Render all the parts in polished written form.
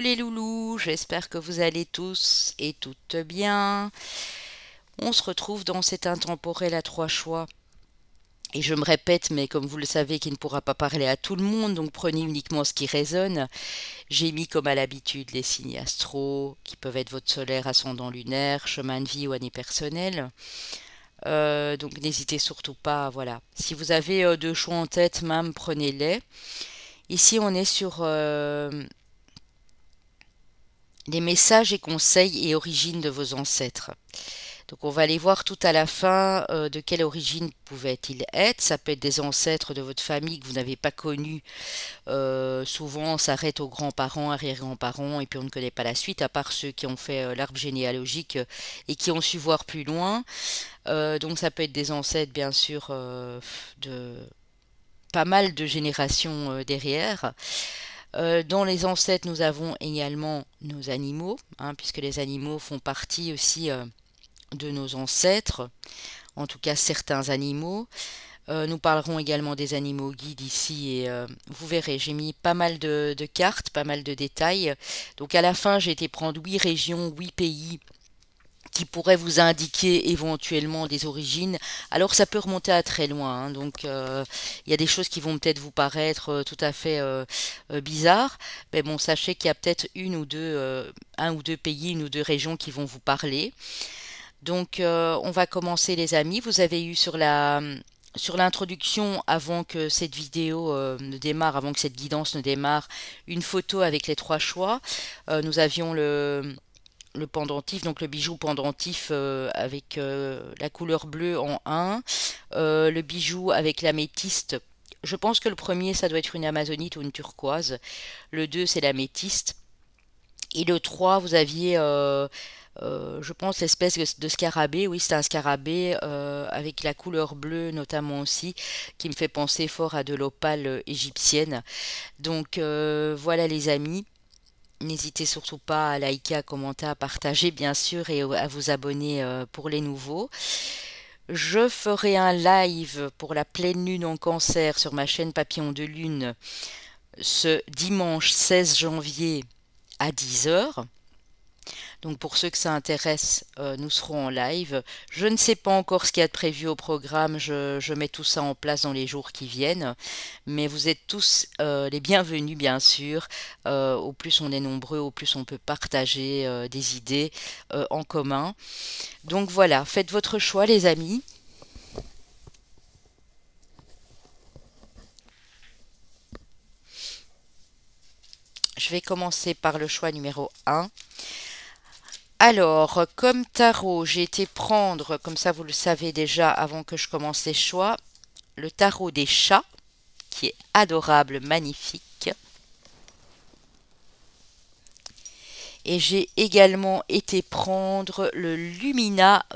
les loulous, j'espère que vous allez tous et toutes bien. On se retrouve dans cet intemporel à trois choix. Et je me répète, mais comme vous le savez, qui ne pourra pas parler à tout le monde, donc prenez uniquement ce qui résonne. J'ai mis comme à l'habitude les signes astro, qui peuvent être votre solaire, ascendant lunaire, chemin de vie ou année personnelle. Donc n'hésitez surtout pas, voilà. Si vous avez deux choix en tête, même prenez-les. Ici, on est sur les messages et conseils et origines de vos ancêtres. Donc on va aller voir tout à la fin de quelle origine pouvaient-ils être. Ça peut être des ancêtres de votre famille que vous n'avez pas connus. Souvent on s'arrête aux grands-parents, arrière-grands-parents et puis on ne connaît pas la suite à part ceux qui ont fait l'arbre généalogique et qui ont su voir plus loin. Donc ça peut être des ancêtres bien sûr de pas mal de générations derrière. Dans les ancêtres, nous avons également nos animaux, hein, puisque les animaux font partie aussi de nos ancêtres, en tout cas certains animaux. Nous parlerons également des animaux guides ici et vous verrez, j'ai mis pas mal de cartes, pas mal de détails. Donc à la fin, j'ai été prendre 8 régions, 8 pays qui pourraient vous indiquer éventuellement des origines. Alors ça peut remonter à très loin, hein, donc il y a des choses qui vont peut-être vous paraître tout à fait bizarres, mais bon, sachez qu'il y a peut-être un ou deux pays, une ou deux régions qui vont vous parler. Donc on va commencer les amis. Vous avez eu sur l'introduction, avant que cette vidéo ne démarre, avant que cette guidance ne démarre, une photo avec les trois choix. Nous avions le pendentif, donc le bijou pendentif avec la couleur bleue en 1, le bijou avec l'améthyste. Je pense que le premier, ça doit être une amazonite ou une turquoise. Le 2, c'est l'améthyste. Et le 3, vous aviez, je pense, l'espèce de scarabée. Oui, c'est un scarabée avec la couleur bleue notamment aussi, qui me fait penser fort à de l'opale égyptienne. Donc voilà les amis. N'hésitez surtout pas à liker, à commenter, à partager bien sûr et à vous abonner pour les nouveaux. Je ferai un live pour la pleine lune en cancer sur ma chaîne Papillon de Lune ce dimanche 16 janvier à 10 heures. Donc pour ceux que ça intéresse, nous serons en live. Je ne sais pas encore ce qu'il y a de prévu au programme, je mets tout ça en place dans les jours qui viennent. Mais vous êtes tous les bienvenus bien sûr. Au plus on est nombreux, au plus on peut partager des idées en commun. Donc voilà, faites votre choix les amis. Je vais commencer par le choix numéro 1. Alors, comme tarot, j'ai été prendre, comme ça vous le savez déjà avant que je commence les choix, le tarot des chats, qui est adorable, magnifique. Et j'ai également été prendre le Lumina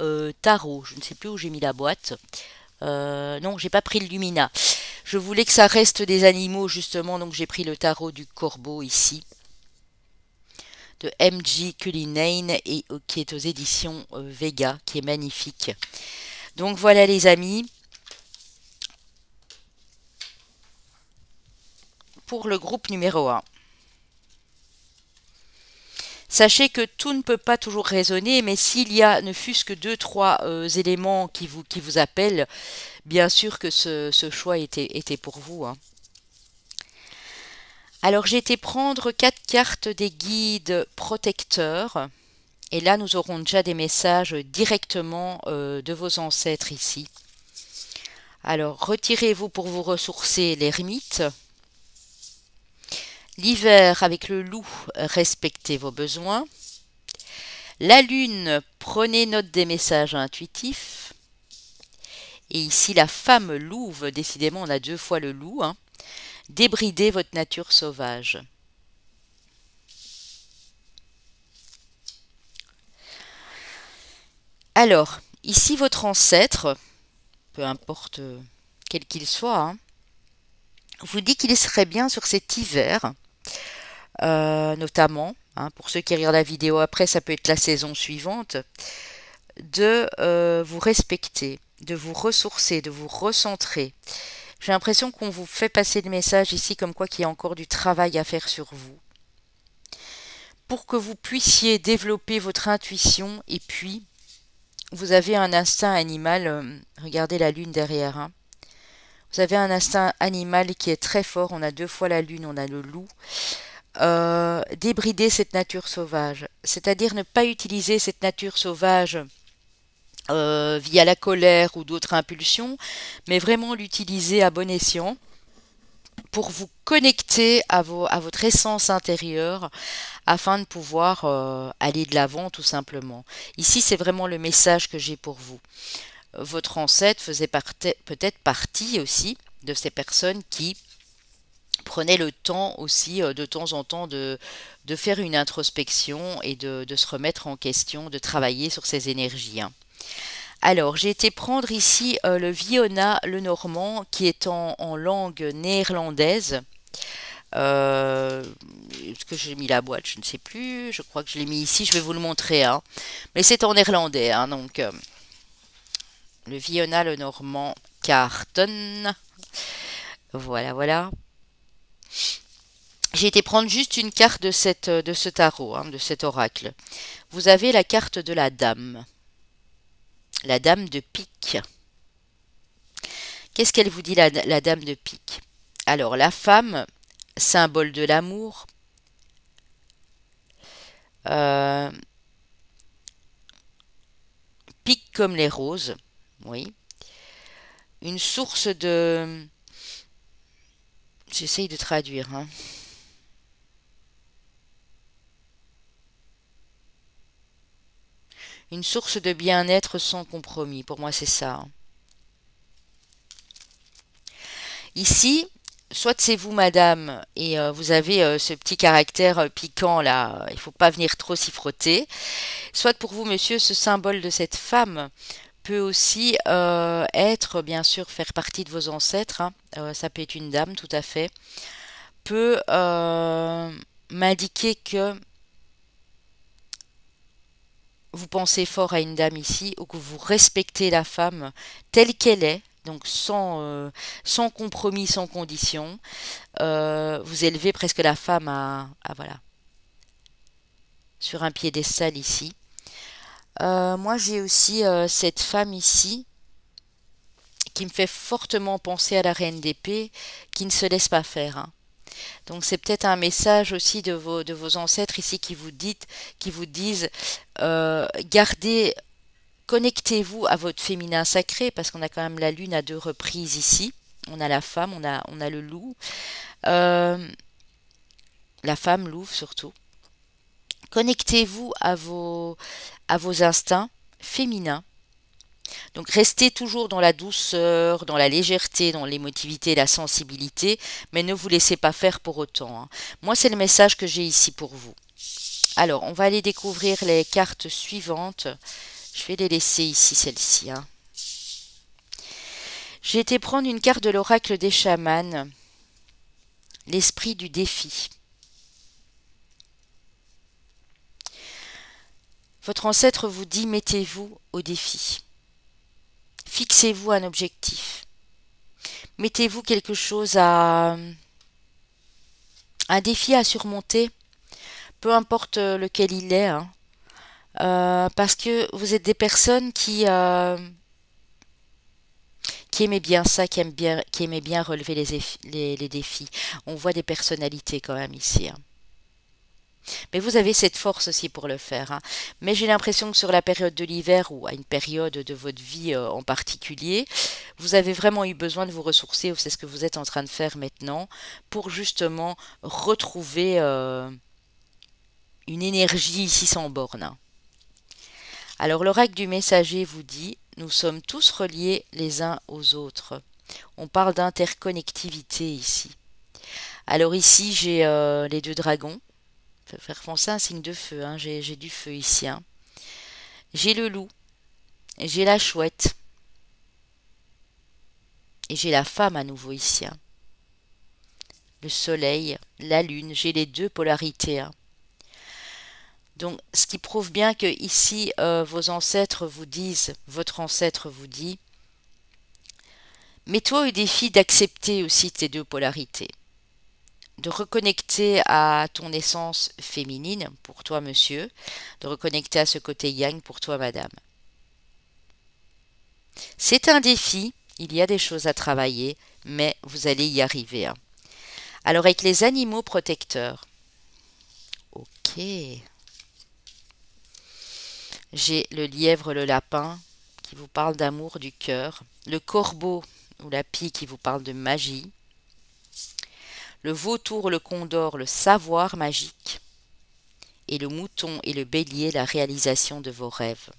tarot. Je ne sais plus où j'ai mis la boîte. Non, j'ai pas pris le Lumina. Je voulais que ça reste des animaux justement, donc j'ai pris le tarot du corbeau ici de M.J. Cullinane et qui est aux éditions Vega, qui est magnifique. Donc voilà les amis, pour le groupe numéro 1. Sachez que tout ne peut pas toujours résonner, mais s'il y a ne fût-ce que 2-3 éléments qui vous appellent, bien sûr que ce choix était pour vous, hein. Alors j'ai été prendre 4 cartes des guides protecteurs. Et là, nous aurons déjà des messages directement de vos ancêtres ici. Alors, retirez-vous pour vous ressourcer, l'ermite. L'hiver, avec le loup, respectez vos besoins. La lune, prenez note des messages intuitifs. Et ici, la femme louve, décidément, on a 2 fois le loup, hein. Débridez votre nature sauvage. Alors, ici, votre ancêtre, peu importe quel qu'il soit, hein, vous dit qu'il serait bien sur cet hiver, notamment, hein, pour ceux qui regardent la vidéo après, ça peut être la saison suivante, de vous respecter, de vous ressourcer, de vous recentrer. J'ai l'impression qu'on vous fait passer le message ici comme quoi qu'il y a encore du travail à faire sur vous. pour que vous puissiez développer votre intuition. Et puis, vous avez un instinct animal, regardez la lune derrière, hein. Vous avez un instinct animal qui est très fort, on a 2 fois la lune, on a le loup. Débrider cette nature sauvage, c'est-à-dire ne pas utiliser cette nature sauvage via la colère ou d'autres impulsions, mais vraiment l'utiliser à bon escient pour vous connecter à votre essence intérieure afin de pouvoir aller de l'avant tout simplement. Ici, c'est vraiment le message que j'ai pour vous. Votre ancêtre faisait peut-être partie aussi de ces personnes qui prenaient le temps aussi de temps en temps de faire une introspection et de se remettre en question, de travailler sur ces énergies, hein. Alors, j'ai été prendre ici le Viona le Normand qui est en langue néerlandaise. Est-ce que j'ai mis la boîte? Je ne sais plus. Je crois que je l'ai mis ici. Je vais vous le montrer, hein. Mais c'est en néerlandais, hein, donc le Viona le Normand Carton. Voilà, voilà. J'ai été prendre juste une carte de ce tarot, hein, de cet oracle. Vous avez la carte de la dame. La dame de pique. Qu'est-ce qu'elle vous dit, la dame de pique? Alors, la femme, symbole de l'amour, euh, pique comme les roses, oui. Une source de... J'essaye de traduire, hein. Une source de bien-être sans compromis. Pour moi, c'est ça, hein. Ici, soit c'est vous, madame, et vous avez ce petit caractère piquant là, il faut pas venir trop s'y frotter. Soit pour vous, monsieur, ce symbole de cette femme peut aussi être, bien sûr, faire partie de vos ancêtres, hein. Ça peut être une dame, tout à fait. Peut m'indiquer que vous pensez fort à une dame ici, ou que vous respectez la femme telle qu'elle est, donc sans compromis, sans condition. Vous élevez presque la femme voilà, sur un piédestal ici. Moi, j'ai aussi cette femme ici qui me fait fortement penser à la reine d'épée, qui ne se laisse pas faire, hein. Donc c'est peut-être un message aussi de vos ancêtres ici qui vous disent gardez, connectez-vous à votre féminin sacré, parce qu'on a quand même la lune à 2 reprises ici. On a la femme, on a le loup. Euh, la femme, louve surtout. Connectez-vous à vos instincts féminins. Donc restez toujours dans la douceur, dans la légèreté, dans l'émotivité, la sensibilité, mais ne vous laissez pas faire pour autant, hein. Moi, c'est le message que j'ai ici pour vous. Alors, on va aller découvrir les cartes suivantes. Je vais les laisser ici, celles-ci, hein. J'ai été prendre une carte de l'oracle des chamans, l'esprit du défi. Votre ancêtre vous dit mettez-vous au défi. Fixez-vous un objectif. Mettez-vous quelque chose un défi à surmonter, peu importe lequel il est, hein. Parce que vous êtes des personnes qui aimaient bien ça, qui aimaient bien relever les défis. On voit des personnalités quand même ici, hein. Mais vous avez cette force aussi pour le faire, hein. Mais j'ai l'impression que sur la période de l'hiver ou à une période de votre vie en particulier, vous avez vraiment eu besoin de vous ressourcer, ou c'est ce que vous êtes en train de faire maintenant, pour justement retrouver une énergie ici sans borne, hein. Alors l'oracle du messager vous dit, nous sommes tous reliés les uns aux autres. On parle d'interconnectivité ici. Alors ici j'ai les 2 dragons. Faire penser à un signe de feu, hein. J'ai du feu ici, hein. J'ai le loup, j'ai la chouette, et j'ai la femme à nouveau ici, hein. Le soleil, la lune, j'ai les 2 polarités, hein. Donc, ce qui prouve bien que ici, vos ancêtres vous disent, votre ancêtre vous dit, mets-toi au défi d'accepter aussi tes 2 polarités. de reconnecter à ton essence féminine pour toi, monsieur, de reconnecter à ce côté yang pour toi, madame. C'est un défi, il y a des choses à travailler, mais vous allez y arriver, hein. Alors avec les animaux protecteurs, ok, j'ai le lièvre, le lapin qui vous parle d'amour du cœur, le corbeau ou la pie qui vous parle de magie, le vautour, le condor, le savoir magique, et le mouton et le bélier, la réalisation de vos rêves.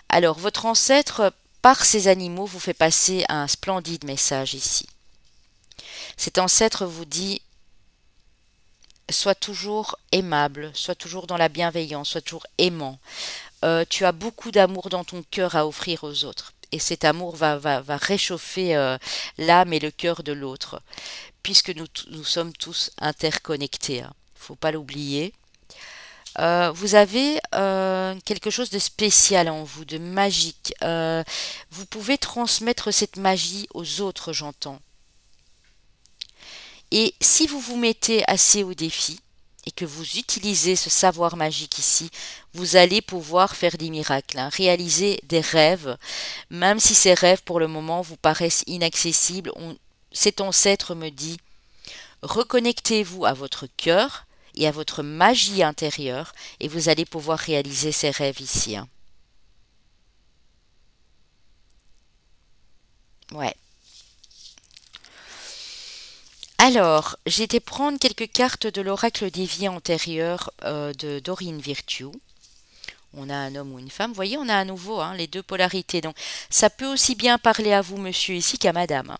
Alors, votre ancêtre, par ces animaux, vous fait passer un splendide message ici. Cet ancêtre vous dit, sois toujours aimable, sois toujours dans la bienveillance, sois toujours aimant. Tu as beaucoup d'amour dans ton cœur à offrir aux autres. Et cet amour va réchauffer l'âme et le cœur de l'autre, puisque nous sommes tous interconnectés, hein. Faut pas l'oublier. Vous avez quelque chose de spécial en vous, de magique. Vous pouvez transmettre cette magie aux autres, j'entends. Et si vous vous mettez assez au défi et que vous utilisez ce savoir magique ici, vous allez pouvoir faire des miracles, hein, réaliser des rêves, même si ces rêves pour le moment vous paraissent inaccessibles. Cet ancêtre me dit, reconnectez-vous à votre cœur et à votre magie intérieure et vous allez pouvoir réaliser ces rêves ici, hein. Ouais. Alors, j'ai été prendre quelques cartes de l'oracle des vies antérieures de Dorine Virtue. On a un homme ou une femme. Vous voyez, on a à nouveau, hein, les deux polarités. Donc, ça peut aussi bien parler à vous, monsieur, ici, qu'à madame.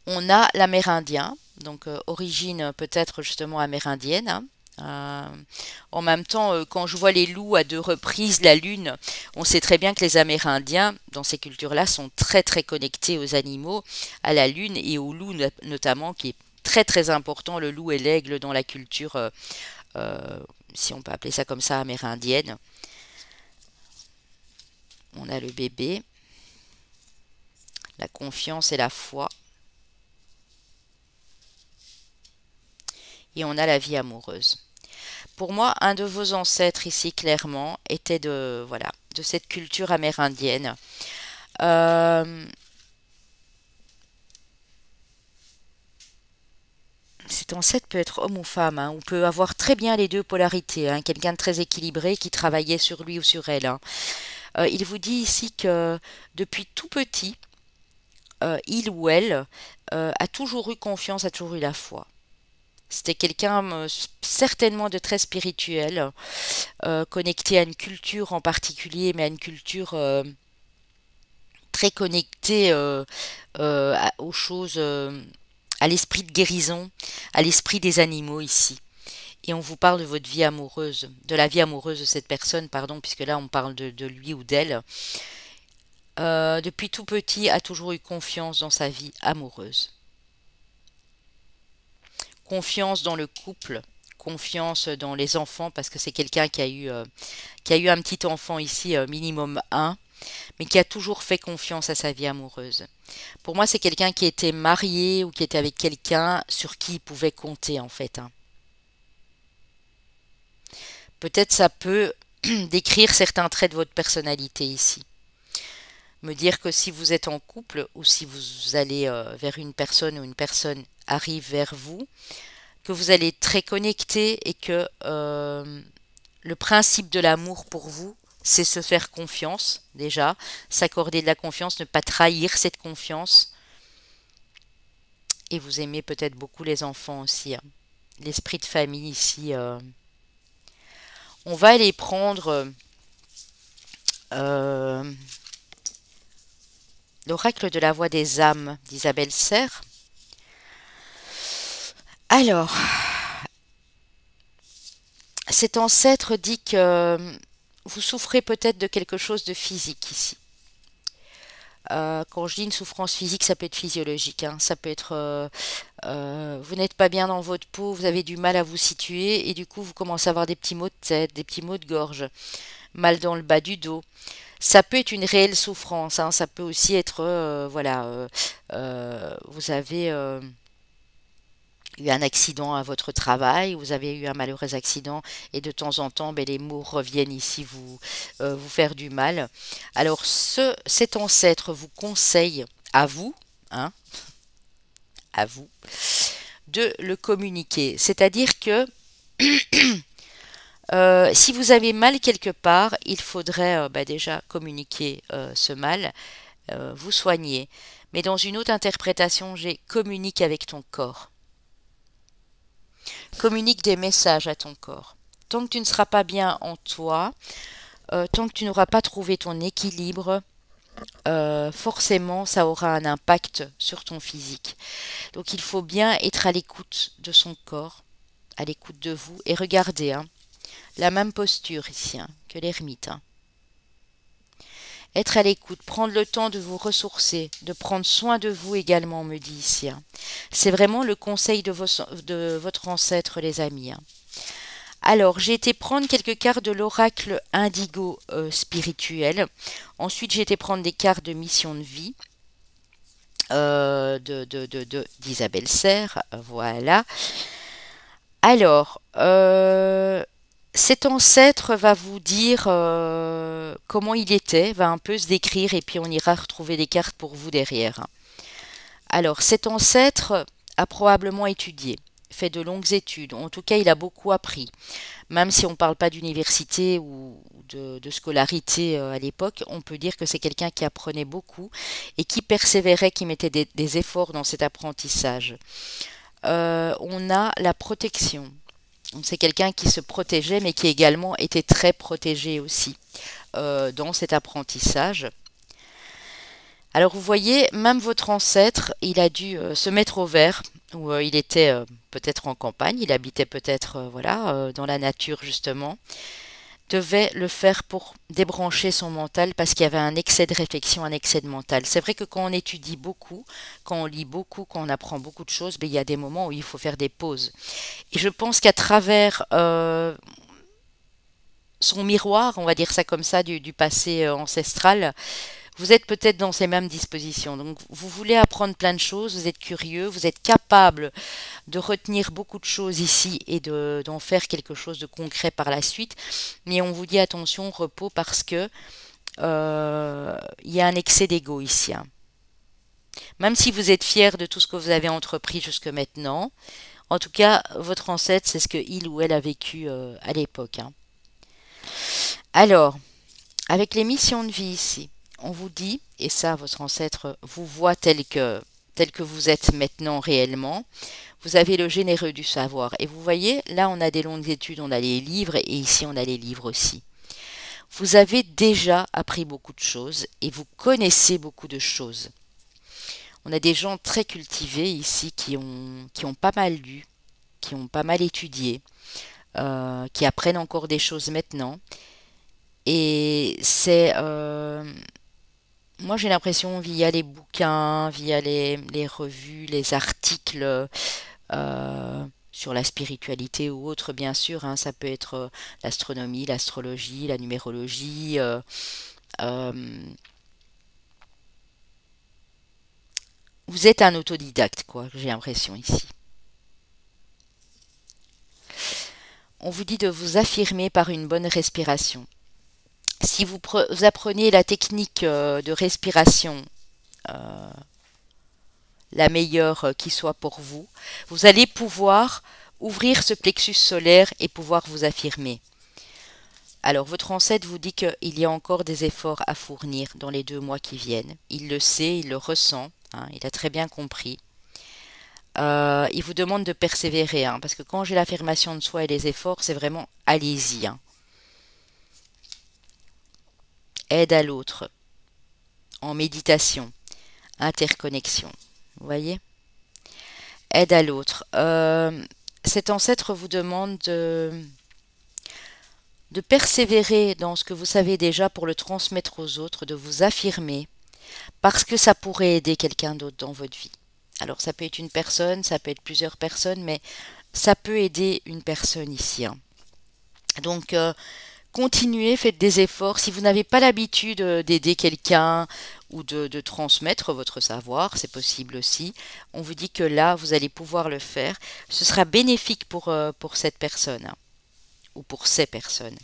On a l'amérindien, donc origine peut-être justement amérindienne, hein. En même temps, quand je vois les loups à deux reprises, la lune, on sait très bien que les Amérindiens, dans ces cultures-là, sont très très connectés aux animaux, à la lune et au loup notamment, qui est très très important, le loup et l'aigle dans la culture, euh, si on peut appeler ça comme ça, amérindienne. On a le bébé, la confiance et la foi, et on a la vie amoureuse. Pour moi, un de vos ancêtres ici, clairement, était de, voilà, de cette culture amérindienne. Euh, Cet ancêtre peut être homme ou femme, hein. On peut avoir très bien les deux polarités, hein. Quelqu'un de très équilibré qui travaillait sur lui ou sur elle, hein. Il vous dit ici que depuis tout petit, il ou elle a toujours eu confiance, a toujours eu la foi. C'était quelqu'un certainement de très spirituel, connecté à une culture en particulier, mais à une culture très connectée aux choses, à l'esprit de guérison, à l'esprit des animaux ici. Et on vous parle de votre vie amoureuse, de la vie amoureuse de cette personne, pardon, puisque là on parle de lui ou d'elle. Depuis tout petit, a toujours eu confiance dans sa vie amoureuse. Confiance dans le couple, confiance dans les enfants, parce que c'est quelqu'un qui a eu un petit enfant ici, minimum un, mais qui a toujours fait confiance à sa vie amoureuse. Pour moi, c'est quelqu'un qui était marié ou qui était avec quelqu'un sur qui il pouvait compter, en fait, hein. Peut-être ça peut décrire certains traits de votre personnalité ici. Me dire que si vous êtes en couple ou si vous allez vers une personne ou une personne arrive vers vous, que vous allez être très connecté et que le principe de l'amour pour vous, c'est se faire confiance déjà, s'accorder de la confiance, ne pas trahir cette confiance. Et vous aimez peut-être beaucoup les enfants aussi, hein. L'esprit de famille ici. On va aller prendre euh, l'oracle de la voix des âmes d'Isabelle Serre. Alors, cet ancêtre dit que vous souffrez peut-être de quelque chose de physique ici. Quand je dis une souffrance physique, ça peut être physiologique, hein. Ça peut être vous n'êtes pas bien dans votre peau, vous avez du mal à vous situer et du coup vous commencez à avoir des petits maux de tête, des petits maux de gorge, mal dans le bas du dos. Ça peut être une réelle souffrance, hein. Ça peut aussi être voilà, vous avez eu un accident à votre travail, vous avez eu un malheureux accident et de temps en temps, ben, les mots reviennent ici vous faire du mal. Alors cet ancêtre vous conseille à vous, hein, à vous, de le communiquer. C'est-à-dire que si vous avez mal quelque part, il faudrait bah, déjà communiquer ce mal, vous soigner. Mais dans une autre interprétation, j'ai communique avec ton corps. Communique des messages à ton corps. Tant que tu ne seras pas bien en toi, tant que tu n'auras pas trouvé ton équilibre, forcément ça aura un impact sur ton physique. Donc il faut bien être à l'écoute de son corps, à l'écoute de vous et regardez, hein, la même posture ici hein, que l'ermite. Hein. Être à l'écoute, prendre le temps de vous ressourcer, de prendre soin de vous également, on me dit ici. Hein. C'est vraiment le conseil de votre ancêtre, les amis. Hein. Alors, j'ai été prendre quelques cartes de l'oracle indigo spirituel. Ensuite, j'ai été prendre des cartes de mission de vie d'Isabelle Serre. Voilà. Alors, cet ancêtre va vous dire comment il était, va un peu se décrire et puis on ira retrouver des cartes pour vous derrière. Alors, cet ancêtre a probablement étudié, fait de longues études, en tout cas il a beaucoup appris. Même si on ne parle pas d'université ou de scolarité à l'époque, on peut dire que c'est quelqu'un qui apprenait beaucoup et qui persévérait, qui mettait des efforts dans cet apprentissage. On a la protection. C'est quelqu'un qui se protégeait, mais qui également était très protégé aussi dans cet apprentissage. Alors vous voyez, même votre ancêtre, il a dû se mettre au vert, où il était peut-être en campagne, il habitait peut-être voilà, dans la nature justement, devait le faire pour débrancher son mental parce qu'il y avait un excès de réflexion, un excès de mental. C'est vrai que quand on étudie beaucoup, quand on lit beaucoup, quand on apprend beaucoup de choses, ben, il y a des moments où il faut faire des pauses. Et je pense qu'à travers son miroir, on va dire ça comme ça, du passé ancestral, vous êtes peut-être dans ces mêmes dispositions. Donc, vous voulez apprendre plein de choses, vous êtes curieux, vous êtes capable de retenir beaucoup de choses ici et d'en faire quelque chose de concret par la suite. Mais on vous dit attention, repos, parce que il y a un excès d'ego ici. Hein. Même si vous êtes fier de tout ce que vous avez entrepris jusque maintenant, en tout cas, votre ancêtre, c'est ce que il ou elle a vécu à l'époque. Hein. Alors, avec les missions de vie ici, on vous dit, et ça, votre ancêtre vous voit tel que vous êtes maintenant réellement, vous avez le généreux du savoir. Et vous voyez, là, on a des longues études, on a les livres, et ici, on a les livres aussi. Vous avez déjà appris beaucoup de choses, et vous connaissez beaucoup de choses. On a des gens très cultivés ici qui ont pas mal lu, qui ont pas mal étudié, qui apprennent encore des choses maintenant. Et c'est... moi, j'ai l'impression, via les bouquins, via les revues, les articles sur la spiritualité ou autre, bien sûr, hein, ça peut être l'astronomie, l'astrologie, la numérologie. Euh, vous êtes un autodidacte, quoi, j'ai l'impression ici. On vous dit de vous affirmer par une bonne respiration. Si vous apprenez la technique de respiration, la meilleure qui soit pour vous, vous allez pouvoir ouvrir ce plexus solaire et pouvoir vous affirmer. Alors, votre ancêtre vous dit qu'il y a encore des efforts à fournir dans les 2 mois qui viennent. Il le sait, il le ressent, hein, il a très bien compris. Il vous demande de persévérer, hein, parce que quand j'ai l'affirmation de soi et les efforts, c'est vraiment allez-y. Hein. Aide à l'autre, en méditation, interconnexion. Vous voyez? Aide à l'autre. Cet ancêtre vous demande de persévérer dans ce que vous savez déjà pour le transmettre aux autres, de vous affirmer, parce que ça pourrait aider quelqu'un d'autre dans votre vie. Alors ça peut être une personne, ça peut être plusieurs personnes, mais ça peut aider une personne ici. Hein. Donc continuez, faites des efforts. Si vous n'avez pas l'habitude d'aider quelqu'un ou de transmettre votre savoir, c'est possible aussi. On vous dit que là, vous allez pouvoir le faire. Ce sera bénéfique pour cette personne hein, ou pour ces personnes.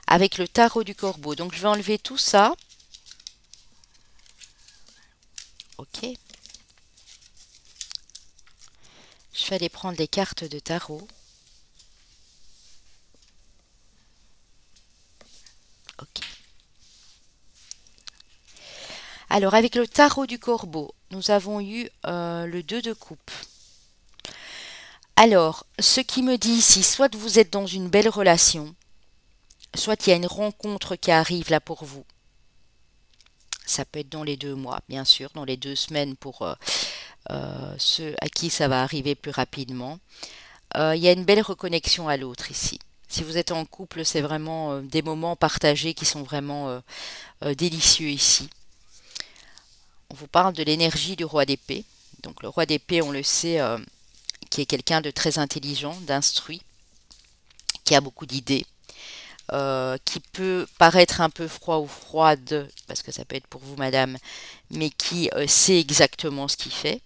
Avec le tarot du corbeau. Donc, je vais enlever tout ça. Ok. Je vais aller prendre les cartes de tarot. Ok. Alors, avec le tarot du corbeau, nous avons eu le 2 de coupe. Alors, ce qui me dit ici, soit vous êtes dans une belle relation, soit il y a une rencontre qui arrive là pour vous. Ça peut être dans les 2 mois, bien sûr, dans les 2 semaines pour ceux à qui ça va arriver plus rapidement. Il y a une belle reconnexion à l'autre ici. Si vous êtes en couple, c'est vraiment des moments partagés qui sont vraiment délicieux ici. On vous parle de l'énergie du roi d'épée. Donc le roi d'épée, on le sait, qui est quelqu'un de très intelligent, d'instruit, qui a beaucoup d'idées, qui peut paraître un peu froid ou froide, parce que ça peut être pour vous, madame, mais qui sait exactement ce qu'il fait,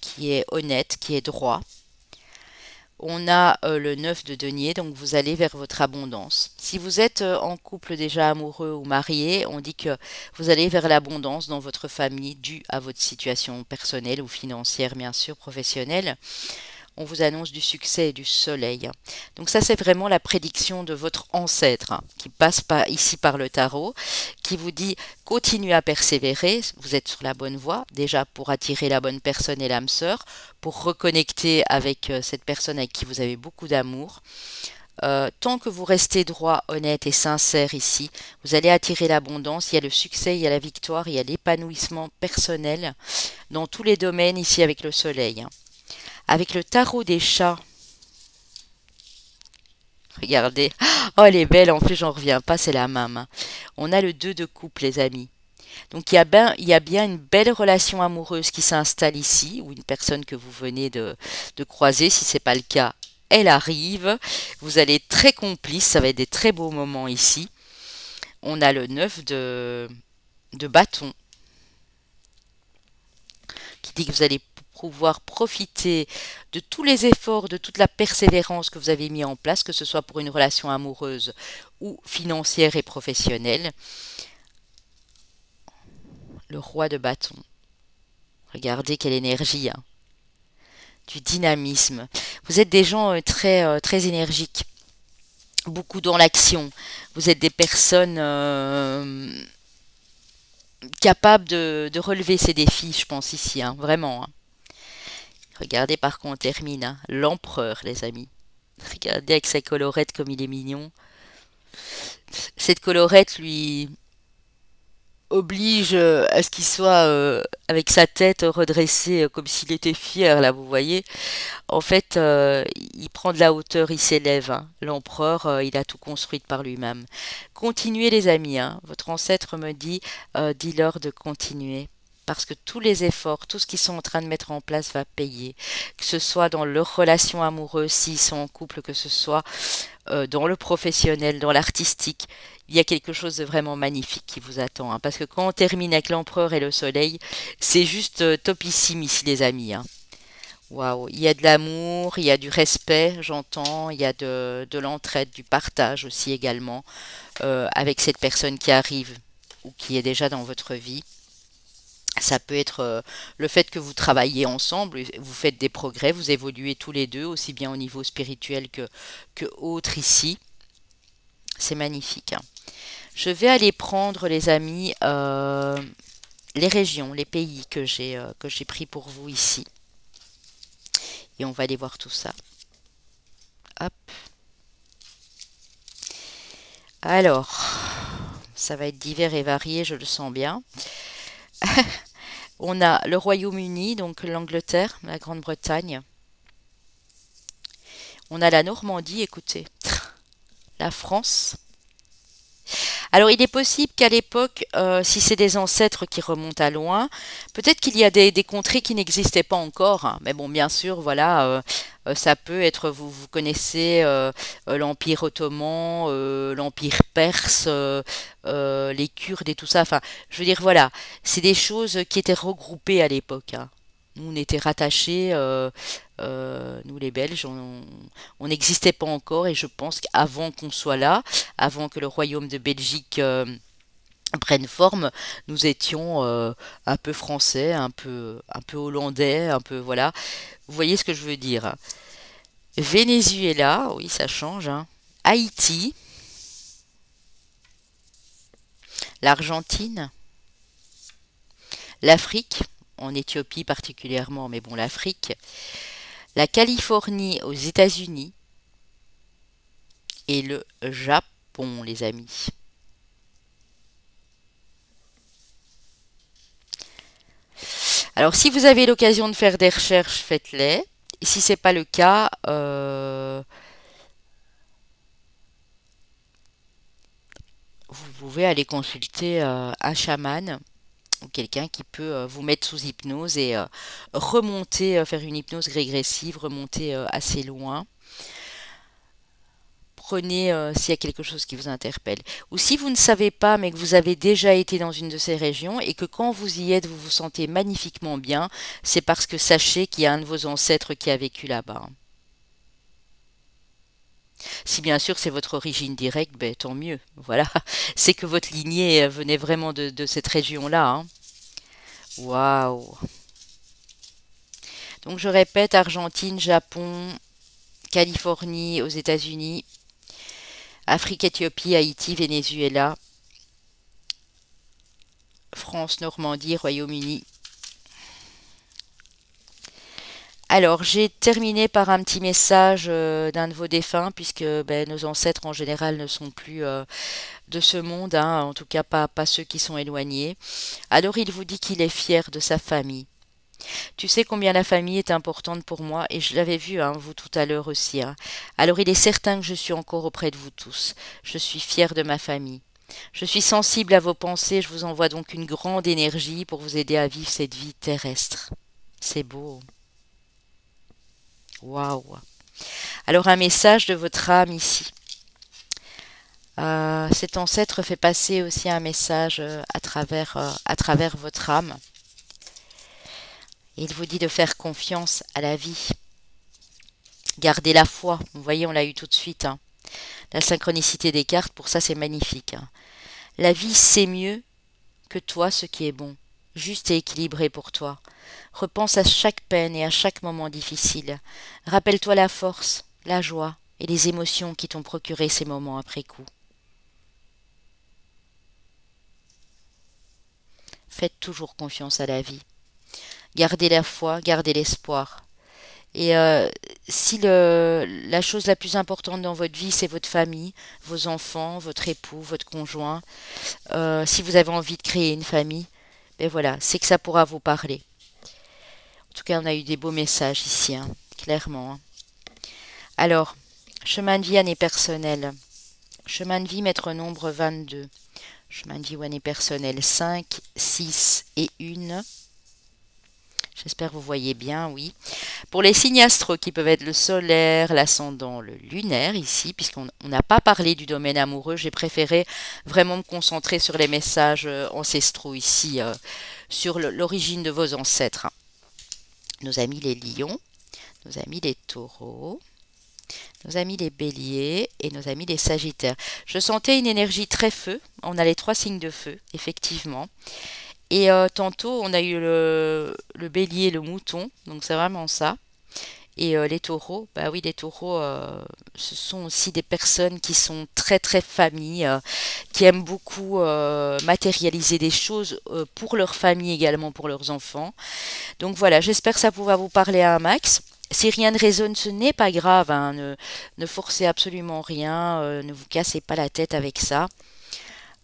qui est honnête, qui est droit. On a le 9 de denier, donc vous allez vers votre abondance. Si vous êtes en couple déjà amoureux ou marié, on dit que vous allez vers l'abondance dans votre famille due à votre situation personnelle ou financière, bien sûr, professionnelle. On vous annonce du succès et du soleil. Donc ça, c'est vraiment la prédiction de votre ancêtre hein, qui passe ici par le tarot, qui vous dit continuez à persévérer, vous êtes sur la bonne voie, déjà pour attirer la bonne personne et l'âme sœur, pour reconnecter avec cette personne avec qui vous avez beaucoup d'amour. Tant que vous restez droit, honnête et sincère ici, vous allez attirer l'abondance, il y a le succès, il y a la victoire, il y a l'épanouissement personnel dans tous les domaines ici avec le soleil. Avec le tarot des chats, regardez, oh elle est belle, en plus j'en reviens pas, c'est la même. On a le 2 de coupe les amis. Donc il y a bien une belle relation amoureuse qui s'installe ici, ou une personne que vous venez de croiser, si ce n'est pas le cas, elle arrive. Vous allez être très complice, ça va être des très beaux moments ici. On a le 9 de bâton, qui dit que vous allez pouvoir profiter de tous les efforts, de toute la persévérance que vous avez mis en place, que ce soit pour une relation amoureuse ou financière et professionnelle. Le roi de bâton. Regardez quelle énergie, hein. Du dynamisme. Vous êtes des gens très énergiques, beaucoup dans l'action. Vous êtes des personnes capables de relever ces défis, je pense ici, hein, vraiment. Hein. Regardez par contre, on termine, hein, l'empereur, les amis. Regardez avec sa colorette comme il est mignon. Cette colorette lui oblige à ce qu'il soit avec sa tête redressée comme s'il était fier, là, vous voyez. En fait, il prend de la hauteur, il s'élève. Hein. L'empereur, il a tout construit par lui-même. Continuez les amis, hein. Votre ancêtre me dit, dis-leur de continuer. Parce que tous les efforts, tout ce qu'ils sont en train de mettre en place va payer. Que ce soit dans leur relation amoureuse, s'ils sont en couple, que ce soit dans le professionnel, dans l'artistique. Il y a quelque chose de vraiment magnifique qui vous attend. Hein. Parce que quand on termine avec l'empereur et le soleil, c'est juste topissime ici les amis. Hein. Waouh, il y a de l'amour, il y a du respect, j'entends, il y a de l'entraide, du partage aussi également avec cette personne qui arrive ou qui est déjà dans votre vie. Ça peut être le fait que vous travaillez ensemble, vous faites des progrès, vous évoluez tous les deux, aussi bien au niveau spirituel que autre ici. C'est magnifique. Hein. Je vais aller prendre, les amis, les régions, les pays que j'ai pris pour vous ici. Et on va aller voir tout ça. Hop. Alors, ça va être divers et varié, je le sens bien. On a le Royaume-Uni, donc l'Angleterre, la Grande-Bretagne. On a la Normandie, écoutez. La France. Alors, il est possible qu'à l'époque, si c'est des ancêtres qui remontent à loin, peut-être qu'il y a des contrées qui n'existaient pas encore, hein. Mais bon, bien sûr, voilà, ça peut être, vous connaissez l'Empire ottoman, l'Empire perse, les Kurdes et tout ça. Enfin, je veux dire, voilà, c'est des choses qui étaient regroupées à l'époque, hein. Nous, on était rattachés, nous les Belges, on n'existait pas encore et je pense qu'avant qu'on soit là, avant que le royaume de Belgique prenne forme, nous étions un peu français, un peu hollandais, un peu voilà. Vous voyez ce que je veux dire? Venezuela, oui, ça change, hein. Haïti, l'Argentine, l'Afrique, en Éthiopie particulièrement, mais bon, l'Afrique, la Californie aux États-Unis et le Japon, les amis. Alors, si vous avez l'occasion de faire des recherches, faites-les. Et si c'est pas le cas, vous pouvez aller consulter un chaman ou quelqu'un qui peut vous mettre sous hypnose et remonter, faire une hypnose régressive, remonter assez loin. Prenez s'il y a quelque chose qui vous interpelle. Ou si vous ne savez pas, mais que vous avez déjà été dans une de ces régions et que quand vous y êtes, vous vous sentez magnifiquement bien, c'est parce que sachez qu'il y a un de vos ancêtres qui a vécu là-bas. Si bien sûr c'est votre origine directe, ben, tant mieux. Voilà, c'est que votre lignée venait vraiment de cette région-là, hein. Waouh! Donc je répète, Argentine, Japon, Californie aux États-Unis, Afrique, Éthiopie, Haïti, Venezuela, France, Normandie, Royaume-Uni. Alors, j'ai terminé par un petit message d'un de vos défunts, puisque ben, nos ancêtres en général ne sont plus de ce monde, hein, en tout cas pas ceux qui sont éloignés. Alors, il vous dit qu'il est fier de sa famille. Tu sais combien la famille est importante pour moi, et je l'avais vu, hein, vous tout à l'heure aussi, hein. Alors, il est certain que je suis encore auprès de vous tous. Je suis fier de ma famille. Je suis sensible à vos pensées, je vous envoie donc une grande énergie pour vous aider à vivre cette vie terrestre. C'est beau. Waouh. Alors un message de votre âme ici. Cet ancêtre fait passer aussi un message à travers votre âme. Il vous dit de faire confiance à la vie. Gardez la foi. Vous voyez, on l'a eu tout de suite, hein. La synchronicité des cartes, pour ça, c'est magnifique, hein. La vie sait mieux que toi ce qui est bon, juste et équilibré pour toi. Repense à chaque peine et à chaque moment difficile. Rappelle-toi la force, la joie et les émotions qui t'ont procuré ces moments après coup. Faites toujours confiance à la vie. Gardez la foi, gardez l'espoir. Et si la chose la plus importante dans votre vie, c'est votre famille, vos enfants, votre époux, votre conjoint, si vous avez envie de créer une famille, ben voilà, c'est que ça pourra vous parler. En tout cas, on a eu des beaux messages ici, hein, clairement, hein. Alors, chemin de vie année personnelle. Chemin de vie maître nombre 22. Chemin de vie ou année personnelle 5, 6 et 1. J'espère que vous voyez bien, oui. Pour les signes astro qui peuvent être le solaire, l'ascendant, le lunaire ici, puisqu'on n'a pas parlé du domaine amoureux, j'ai préféré vraiment me concentrer sur les messages ancestraux ici, sur l'origine de vos ancêtres. Nos amis les lions, nos amis les taureaux, nos amis les béliers et nos amis les sagittaires. Je sentais une énergie très feu, on a les 3 signes de feu, effectivement. Et tantôt, on a eu le bélier, le mouton, donc c'est vraiment ça. Et les taureaux, bah oui, les taureaux, ce sont aussi des personnes qui sont très très familles, qui aiment beaucoup matérialiser des choses pour leur famille également, pour leurs enfants. Donc voilà, j'espère que ça pourra vous parler à un max. Si rien ne résonne, ce n'est pas grave, hein, ne forcez absolument rien, ne vous cassez pas la tête avec ça.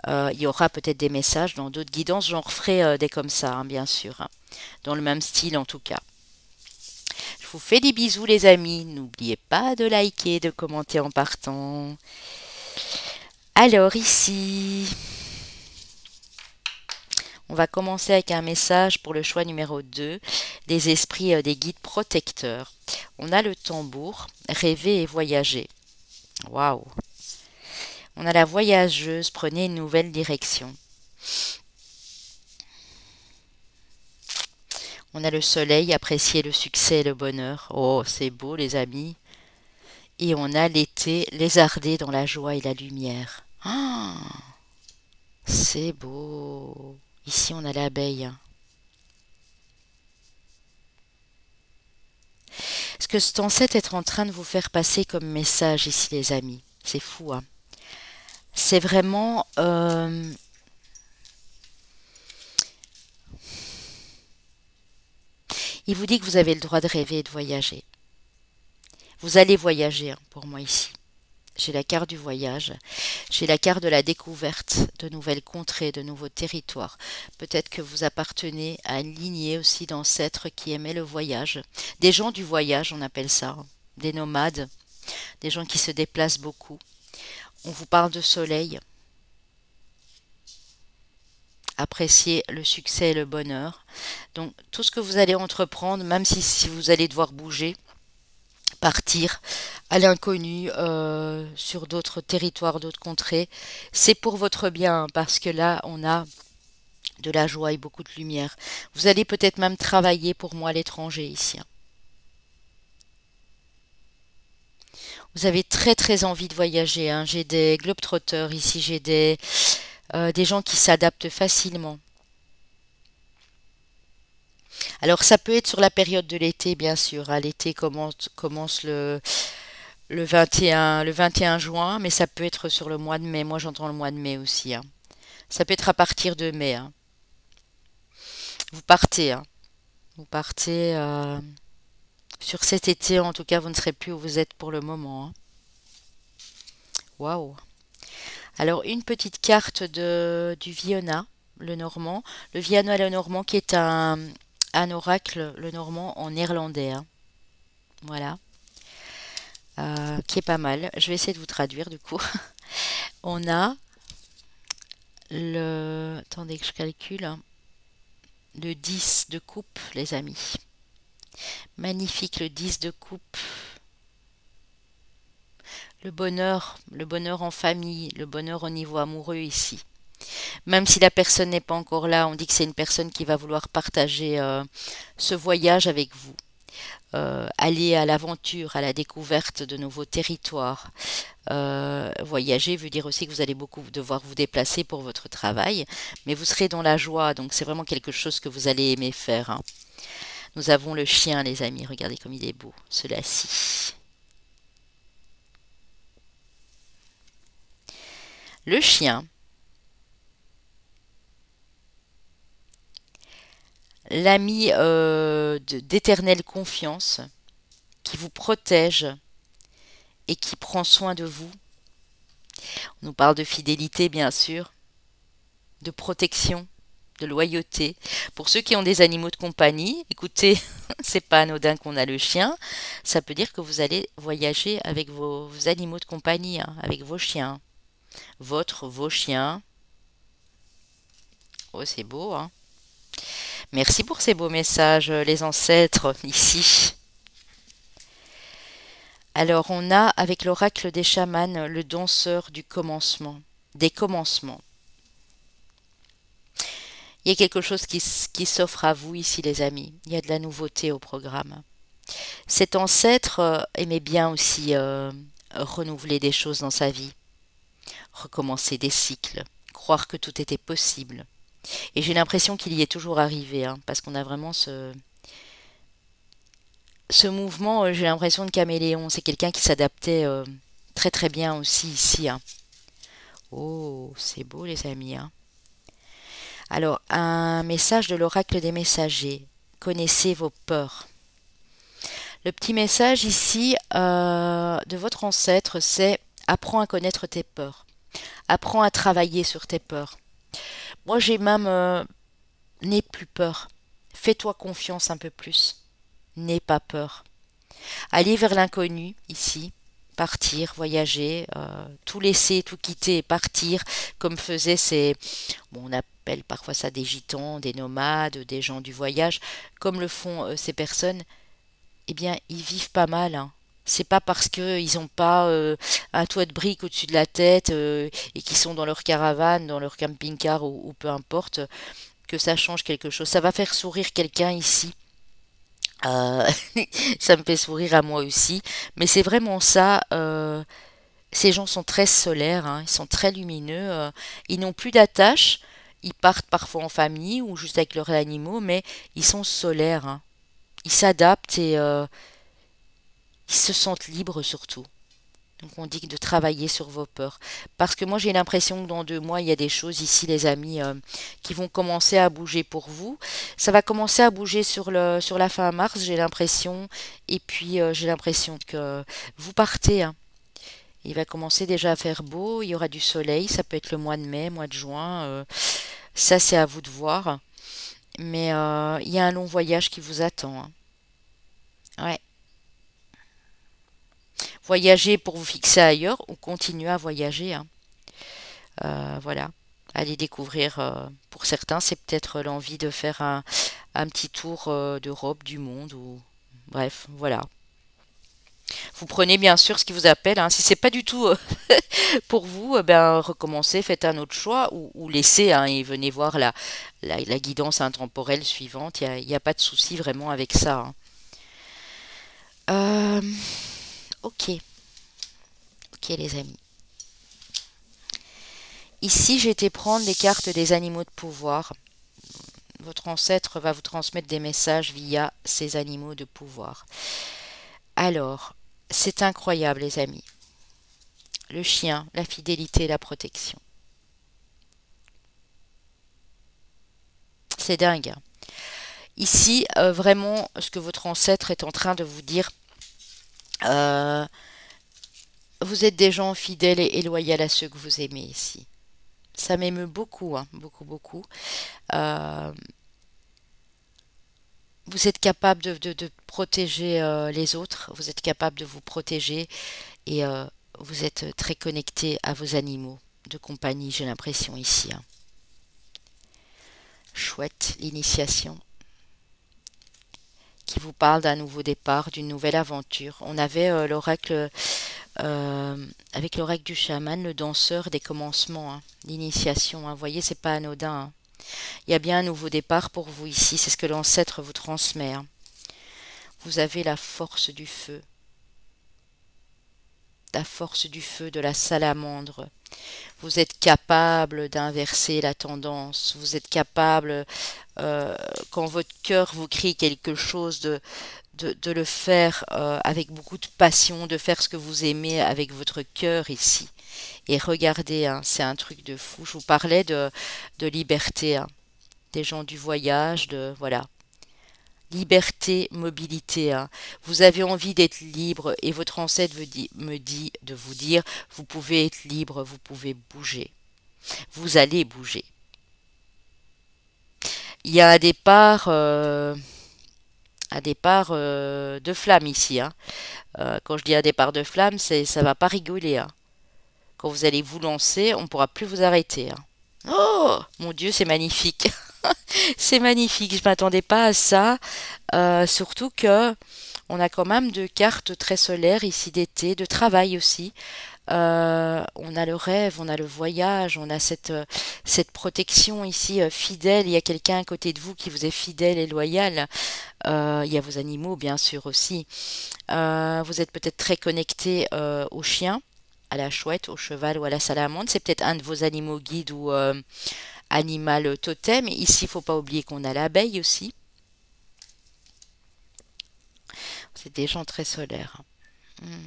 Il y aura peut-être des messages dans d'autres guidances, j'en referai des comme ça, hein, bien sûr, hein, dans le même style en tout cas. Je vous fais des bisous les amis, n'oubliez pas de liker, de commenter en partant. Alors ici, on va commencer avec un message pour le choix numéro 2, des esprits, des guides protecteurs. On a le tambour, rêver et voyager. Waouh! On a la voyageuse, prenez une nouvelle direction. On a le soleil, apprécier le succès et le bonheur. Oh, c'est beau les amis. Et on a l'été, lézarder dans la joie et la lumière. Ah, c'est beau. Ici, on a l'abeille. Ce que cet ancêtre est en train de vous faire passer comme message ici, les amis, c'est fou, hein. C'est vraiment... il vous dit que vous avez le droit de rêver et de voyager. Vous allez voyager, hein, pour moi ici. J'ai la carte du voyage, j'ai la carte de la découverte de nouvelles contrées, de nouveaux territoires. Peut-être que vous appartenez à une lignée aussi d'ancêtres qui aimaient le voyage. Des gens du voyage, on appelle ça, hein. Des nomades, des gens qui se déplacent beaucoup. On vous parle de soleil. Apprécier le succès et le bonheur. Donc tout ce que vous allez entreprendre, même si vous allez devoir bouger, partir à l'inconnu, sur d'autres territoires, d'autres contrées, c'est pour votre bien, hein, parce que là, on a de la joie et beaucoup de lumière. Vous allez peut-être même travailler pour moi à l'étranger ici, hein. Vous avez très très envie de voyager, hein. J'ai des globetrotters ici, j'ai des gens qui s'adaptent facilement. Alors ça peut être sur la période de l'été, bien sûr, hein. L'été commence le 21 juin, mais ça peut être sur le mois de mai. Moi, j'entends le mois de mai aussi, hein. Ça peut être à partir de mai, hein. Vous partez, hein. Vous partez sur cet été. En tout cas, vous ne serez plus où vous êtes pour le moment, hein. Waouh! Alors, une petite carte du Viona, le Normand. Le Viona, le Normand, qui est un oracle, le Normand, en néerlandais, hein. Voilà. Qui est pas mal. Je vais essayer de vous traduire, du coup. On a le... Attendez que je calcule, hein. Le 10 de coupe, les amis. Magnifique, le 10 de coupe. Le bonheur en famille, le bonheur au niveau amoureux ici. Même si la personne n'est pas encore là, on dit que c'est une personne qui va vouloir partager ce voyage avec vous. Aller à l'aventure, à la découverte de nouveaux territoires. Voyager veut dire aussi que vous allez beaucoup devoir vous déplacer pour votre travail, mais vous serez dans la joie, donc c'est vraiment quelque chose que vous allez aimer faire, hein. Nous avons le chien, les amis, regardez comme il est beau, celui-ci. Le chien, l'ami d'éternelle confiance, qui vous protège et qui prend soin de vous. On nous parle de fidélité, bien sûr, de protection, de loyauté. Pour ceux qui ont des animaux de compagnie, écoutez, c'est pas anodin qu'on a le chien. Ça peut dire que vous allez voyager avec vos animaux de compagnie, hein, avec vos chiens. Vos chiens. Oh, c'est beau, hein. Merci pour ces beaux messages, les ancêtres, ici. Alors, on a, avec l'oracle des chamans, le danseur du commencement, des commencements. Il y a quelque chose qui s'offre à vous ici, les amis. Il y a de la nouveauté au programme. Cet ancêtre aimait bien aussi renouveler des choses dans sa vie, recommencer des cycles, croire que tout était possible. Et j'ai l'impression qu'il y est toujours arrivé, hein, parce qu'on a vraiment ce mouvement, j'ai l'impression de caméléon. C'est quelqu'un qui s'adaptait très très bien aussi ici, hein. Oh, c'est beau les amis, hein. Alors, un message de l'oracle des messagers. Connaissez vos peurs. Le petit message ici de votre ancêtre, c'est apprends à connaître tes peurs. Apprends à travailler sur tes peurs. Moi, j'ai même n'aie plus peur. Fais-toi confiance un peu plus. N'aie pas peur. Allez vers l'inconnu ici, partir, voyager, tout laisser, tout quitter et partir, comme faisaient bon, on appelle parfois ça des gitans, des nomades, des gens du voyage, comme le font ces personnes, eh bien, ils vivent pas mal, hein. C'est pas parce qu'ils n'ont pas un toit de briques au-dessus de la tête et qu'ils sont dans leur caravane, dans leur camping-car ou peu importe, que ça change quelque chose. Ça va faire sourire quelqu'un ici. Euh, Ça me fait sourire à moi aussi. Mais c'est vraiment ça. Ces gens sont très solaires, hein, ils sont très lumineux. Ils n'ont plus d'attache. Ils partent parfois en famille ou juste avec leurs animaux, mais ils sont solaires, hein. Ils s'adaptent et ils se sentent libres surtout. Donc on dit de travailler sur vos peurs. Parce que moi j'ai l'impression que dans 2 mois, il y a des choses ici, les amis, qui vont commencer à bouger pour vous. Ça va commencer à bouger sur la fin mars, j'ai l'impression. Et puis j'ai l'impression que vous partez, hein. Il va commencer déjà à faire beau, il y aura du soleil, ça peut être le mois de mai, mois de juin. Ça c'est à vous de voir. Mais il y a un long voyage qui vous attend, hein. Ouais. Voyager pour vous fixer ailleurs ou continuer à voyager, hein. Voilà. Aller découvrir, pour certains, c'est peut-être l'envie de faire un petit tour d'Europe, du monde, ou bref, voilà. Vous prenez bien sûr ce qui vous appelle, hein. Si c'est pas du tout pour vous, ben recommencez, faites un autre choix ou laissez, hein, et venez voir la guidance intemporelle suivante. Il y a pas de souci vraiment avec ça, hein. Euh, ok, ok les amis. Ici, j'ai été prendre les cartes des animaux de pouvoir. Votre ancêtre va vous transmettre des messages via ces animaux de pouvoir. Alors, c'est incroyable les amis. Le chien, la fidélité, la protection. C'est dingue, hein. Ici, vraiment, ce que votre ancêtre est en train de vous dire, euh, vous êtes des gens fidèles et loyaux à ceux que vous aimez ici. Ça m'émeut beaucoup, hein, beaucoup, beaucoup. Euh, Vous êtes capable de protéger les autres, vous êtes capable de vous protéger et vous êtes très connecté à vos animaux de compagnie, j'ai l'impression ici, hein. Chouette, l'initiation qui vous parle d'un nouveau départ, d'une nouvelle aventure. On avait l'oracle, avec l'oracle du chaman, le danseur des commencements, hein, l'initiation, hein. Vous voyez, c'est pas anodin, hein. Il y a bien un nouveau départ pour vous ici, c'est ce que l'ancêtre vous transmet, hein. Vous avez la force du feu de la salamandre. Vous êtes capable d'inverser la tendance. Vous êtes capable, quand votre cœur vous crie quelque chose, de le faire avec beaucoup de passion, de faire ce que vous aimez avec votre cœur ici. Et regardez, hein, c'est un truc de fou. Je vous parlais de liberté, hein, des gens du voyage, de voilà. Liberté, mobilité, hein. Vous avez envie d'être libre et votre ancêtre me dit de vous dire, vous pouvez être libre, vous pouvez bouger. Vous allez bouger. Il y a un départ de flamme ici, hein. Quand je dis un départ de flamme, ça va pas rigoler, hein. Quand vous allez vous lancer, on ne pourra plus vous arrêter, hein. Oh, mon Dieu, c'est magnifique. C'est magnifique. Je m'attendais pas à ça. Surtout que on a quand même 2 cartes très solaires ici d'été, de travail aussi. On a le rêve, on a le voyage, on a cette protection ici fidèle. Il y a quelqu'un à côté de vous qui vous est fidèle et loyal. Il y a vos animaux, bien sûr, aussi. Vous êtes peut-être très connecté au chien, à la chouette, au cheval ou à la salamandre. C'est peut-être un de vos animaux guides ou animal totem. Ici, il faut pas oublier qu'on a l'abeille aussi. C'est des gens très solaires, hein. Mm.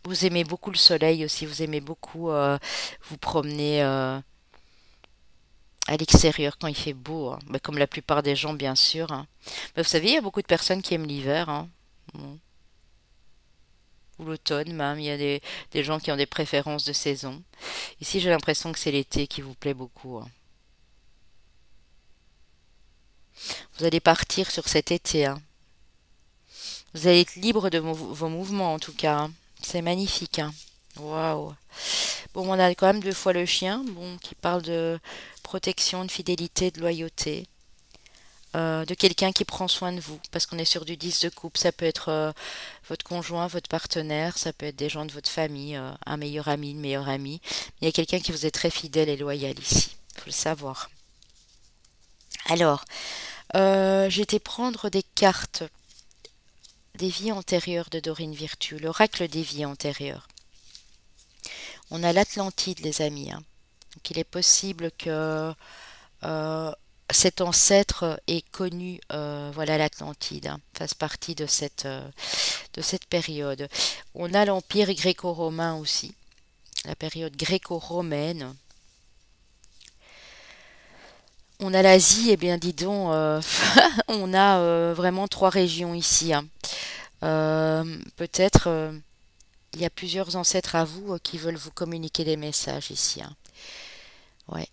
Vous aimez beaucoup le soleil aussi, vous aimez beaucoup vous promener à l'extérieur quand il fait beau, hein. Bah, comme la plupart des gens, bien sûr, hein. Mais vous savez, il y a beaucoup de personnes qui aiment l'hiver, hein. Bon. Ou l'automne même, il y a des gens qui ont des préférences de saison. Ici, j'ai l'impression que c'est l'été qui vous plaît beaucoup, hein. Vous allez partir sur cet été, hein. Vous allez être libre de vos mouvements en tout cas, hein. C'est magnifique, hein. Waouh. Bon, on a quand même deux fois le chien, bon, qui parle de protection, de fidélité, de loyauté, de quelqu'un qui prend soin de vous, parce qu'on est sur du 10 de coupe. Ça peut être votre conjoint, votre partenaire, ça peut être des gens de votre famille, un meilleur ami, une meilleure amie. Il y a quelqu'un qui vous est très fidèle et loyal ici, faut le savoir. Alors, j'ai été prendre des cartes des vies antérieures de Dorine Virtue, l'oracle des vies antérieures. On a l'Atlantide, les amis, hein. Donc, il est possible que euh, cet ancêtre ait connu voilà, l'Atlantide, hein, fasse partie de cette période. On a l'Empire gréco-romain aussi, la période gréco-romaine. On a l'Asie, et bien dis donc, on a vraiment trois régions ici, hein. Peut-être il y a plusieurs ancêtres à vous qui veulent vous communiquer des messages ici, hein. Ouais.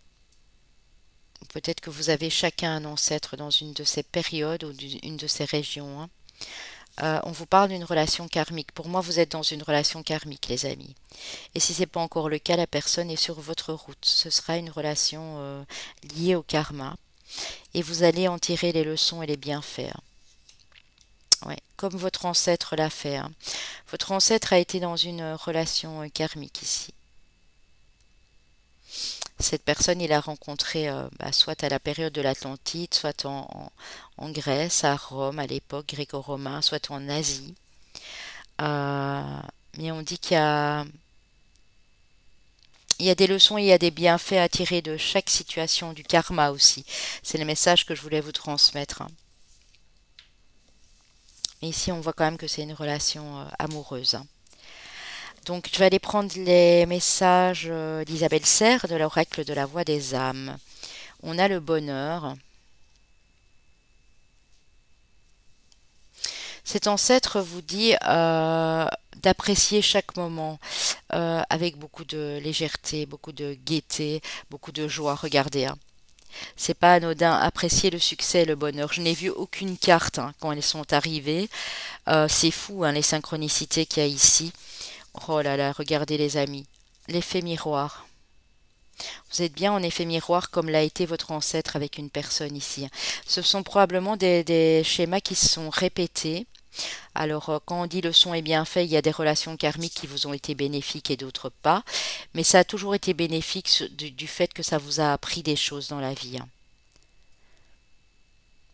Peut-être que vous avez chacun un ancêtre dans une de ces périodes ou une de ces régions, hein. On vous parle d'une relation karmique. Pour moi, vous êtes dans une relation karmique, les amis. Et si ce n'est pas encore le cas, la personne est sur votre route. Ce sera une relation liée au karma. Et vous allez en tirer les leçons et les bienfaits, hein. Ouais, comme votre ancêtre l'a fait, hein. Votre ancêtre a été dans une relation karmique ici. Cette personne, il a rencontré soit à la période de l'Atlantide, soit en Grèce, à Rome, à l'époque gréco-romain, soit en Asie. Euh, mais on dit il y a des leçons et il y a des bienfaits à tirer de chaque situation, du karma aussi. C'est le message que je voulais vous transmettre, hein. Mais ici, on voit quand même que c'est une relation amoureuse, hein. Donc, je vais aller prendre les messages d'Isabelle Serre de l'oracle de la voix des âmes. On a le bonheur. Cet ancêtre vous dit d'apprécier chaque moment avec beaucoup de légèreté, beaucoup de gaieté, beaucoup de joie. Regardez, hein. C'est pas anodin. Apprécier le succès et le bonheur. Je n'ai vu aucune carte, hein, quand elles sont arrivées. C'est fou, hein, les synchronicités qu'il y a ici. Oh là là, regardez les amis. L'effet miroir. Vous êtes bien en effet miroir comme l'a été votre ancêtre avec une personne ici. Ce sont probablement des schémas qui se sont répétés. Alors, quand on dit le son est bien fait, il y a des relations karmiques qui vous ont été bénéfiques et d'autres pas. Mais ça a toujours été bénéfique du fait que ça vous a appris des choses dans la vie, hein.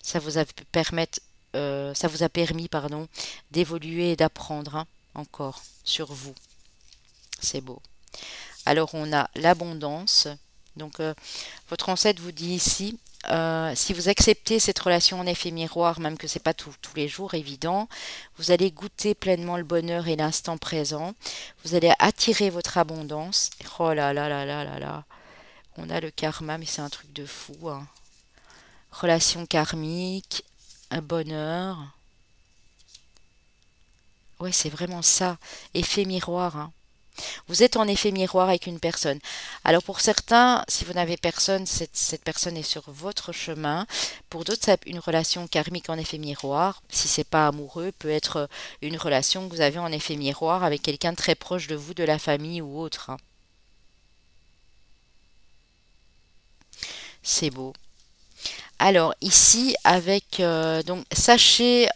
Ça vous a ça vous a permis, pardon, d'évoluer et d'apprendre, hein, encore sur vous. C'est beau. Alors on a l'abondance. Donc votre ancêtre vous dit ici, si vous acceptez cette relation en effet miroir, même que c'est pas tous les jours évident, vous allez goûter pleinement le bonheur et l'instant présent. Vous allez attirer votre abondance. Oh là là là là là là. On a le karma, mais c'est un truc de fou, hein. Relation karmique, un bonheur. Ouais, c'est vraiment ça. Effet miroir, hein. Vous êtes en effet miroir avec une personne. Alors pour certains, si vous n'avez personne, cette personne est sur votre chemin. Pour d'autres, ça une relation karmique en effet miroir. Si c'est pas amoureux, peut être une relation que vous avez en effet miroir avec quelqu'un de très proche de vous, de la famille ou autre, hein. C'est beau. Alors ici, avec donc sachez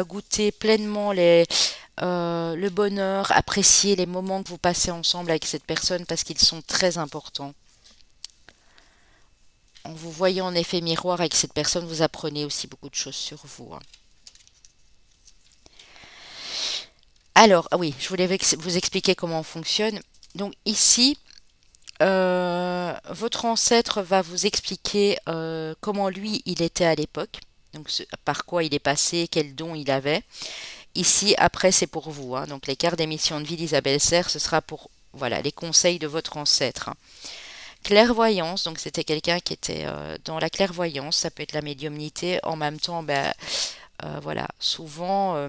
goûter pleinement le bonheur, apprécier les moments que vous passez ensemble avec cette personne parce qu'ils sont très importants. En vous voyant en effet miroir avec cette personne, vous apprenez aussi beaucoup de choses sur vous, hein. Alors, ah oui, je voulais vous expliquer comment on fonctionne. Donc ici, votre ancêtre va vous expliquer comment lui, il était à l'époque. Donc par quoi il est passé, quel don il avait. Ici, après, c'est pour vous, hein. Donc, les cartes d'émission de vie d'Isabelle Serre, ce sera pour voilà, les conseils de votre ancêtre, hein. Clairvoyance, donc c'était quelqu'un qui était dans la clairvoyance, ça peut être la médiumnité. En même temps, ben, voilà, souvent,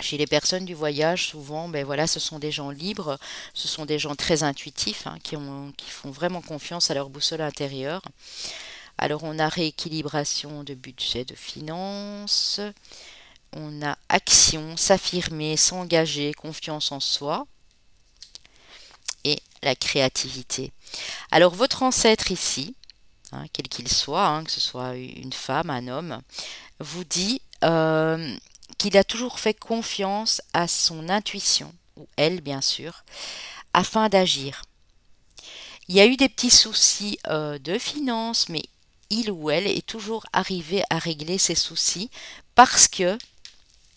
chez les personnes du voyage, souvent, ben voilà, ce sont des gens libres, ce sont des gens très intuitifs, hein, qui font vraiment confiance à leur boussole intérieure. Alors, on a rééquilibration de budget, de finances. on a action, s'affirmer, s'engager, confiance en soi et la créativité. Alors votre ancêtre ici, quel qu'il soit, que ce soit une femme, un homme, vous dit qu'il a toujours fait confiance à son intuition, ou elle bien sûr, afin d'agir. Il y a eu des petits soucis de finances, mais il ou elle est toujours arrivé à régler ses soucis parce que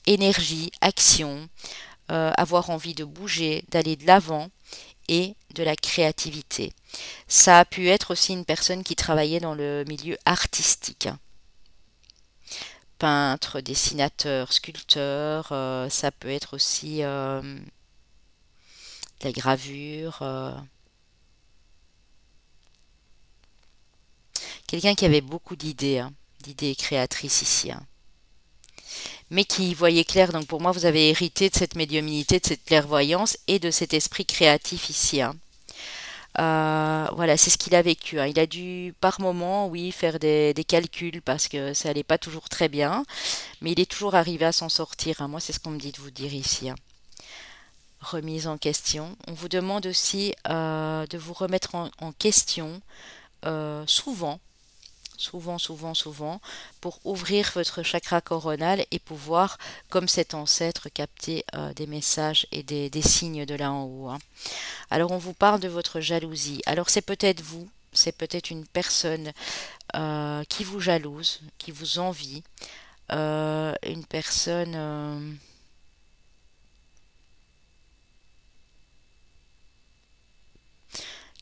énergie, action, avoir envie de bouger, d'aller de l'avant et de la créativité. Ça a pu être aussi une personne qui travaillait dans le milieu artistique. Peintre, dessinateur, sculpteur, ça peut être aussi la gravure. Quelqu'un qui avait beaucoup d'idées, d'idées créatrices ici. Mais qui voyait clair. Donc pour moi, vous avez hérité de cette médiumnité, de cette clairvoyance et de cet esprit créatif ici. Voilà, c'est ce qu'il a vécu. Il a dû par moment, oui, faire des calculs parce que ça allait pas toujours très bien, mais il est toujours arrivé à s'en sortir. Moi, c'est ce qu'on me dit de vous dire ici. Remise en question. On vous demande aussi de vous remettre en question souvent, pour ouvrir votre chakra coronal et pouvoir, comme cet ancêtre, capter des messages et des signes de là en haut. Alors on vous parle de votre jalousie. Alors c'est peut-être vous, c'est peut-être une personne qui vous jalouse, qui vous envie, une personne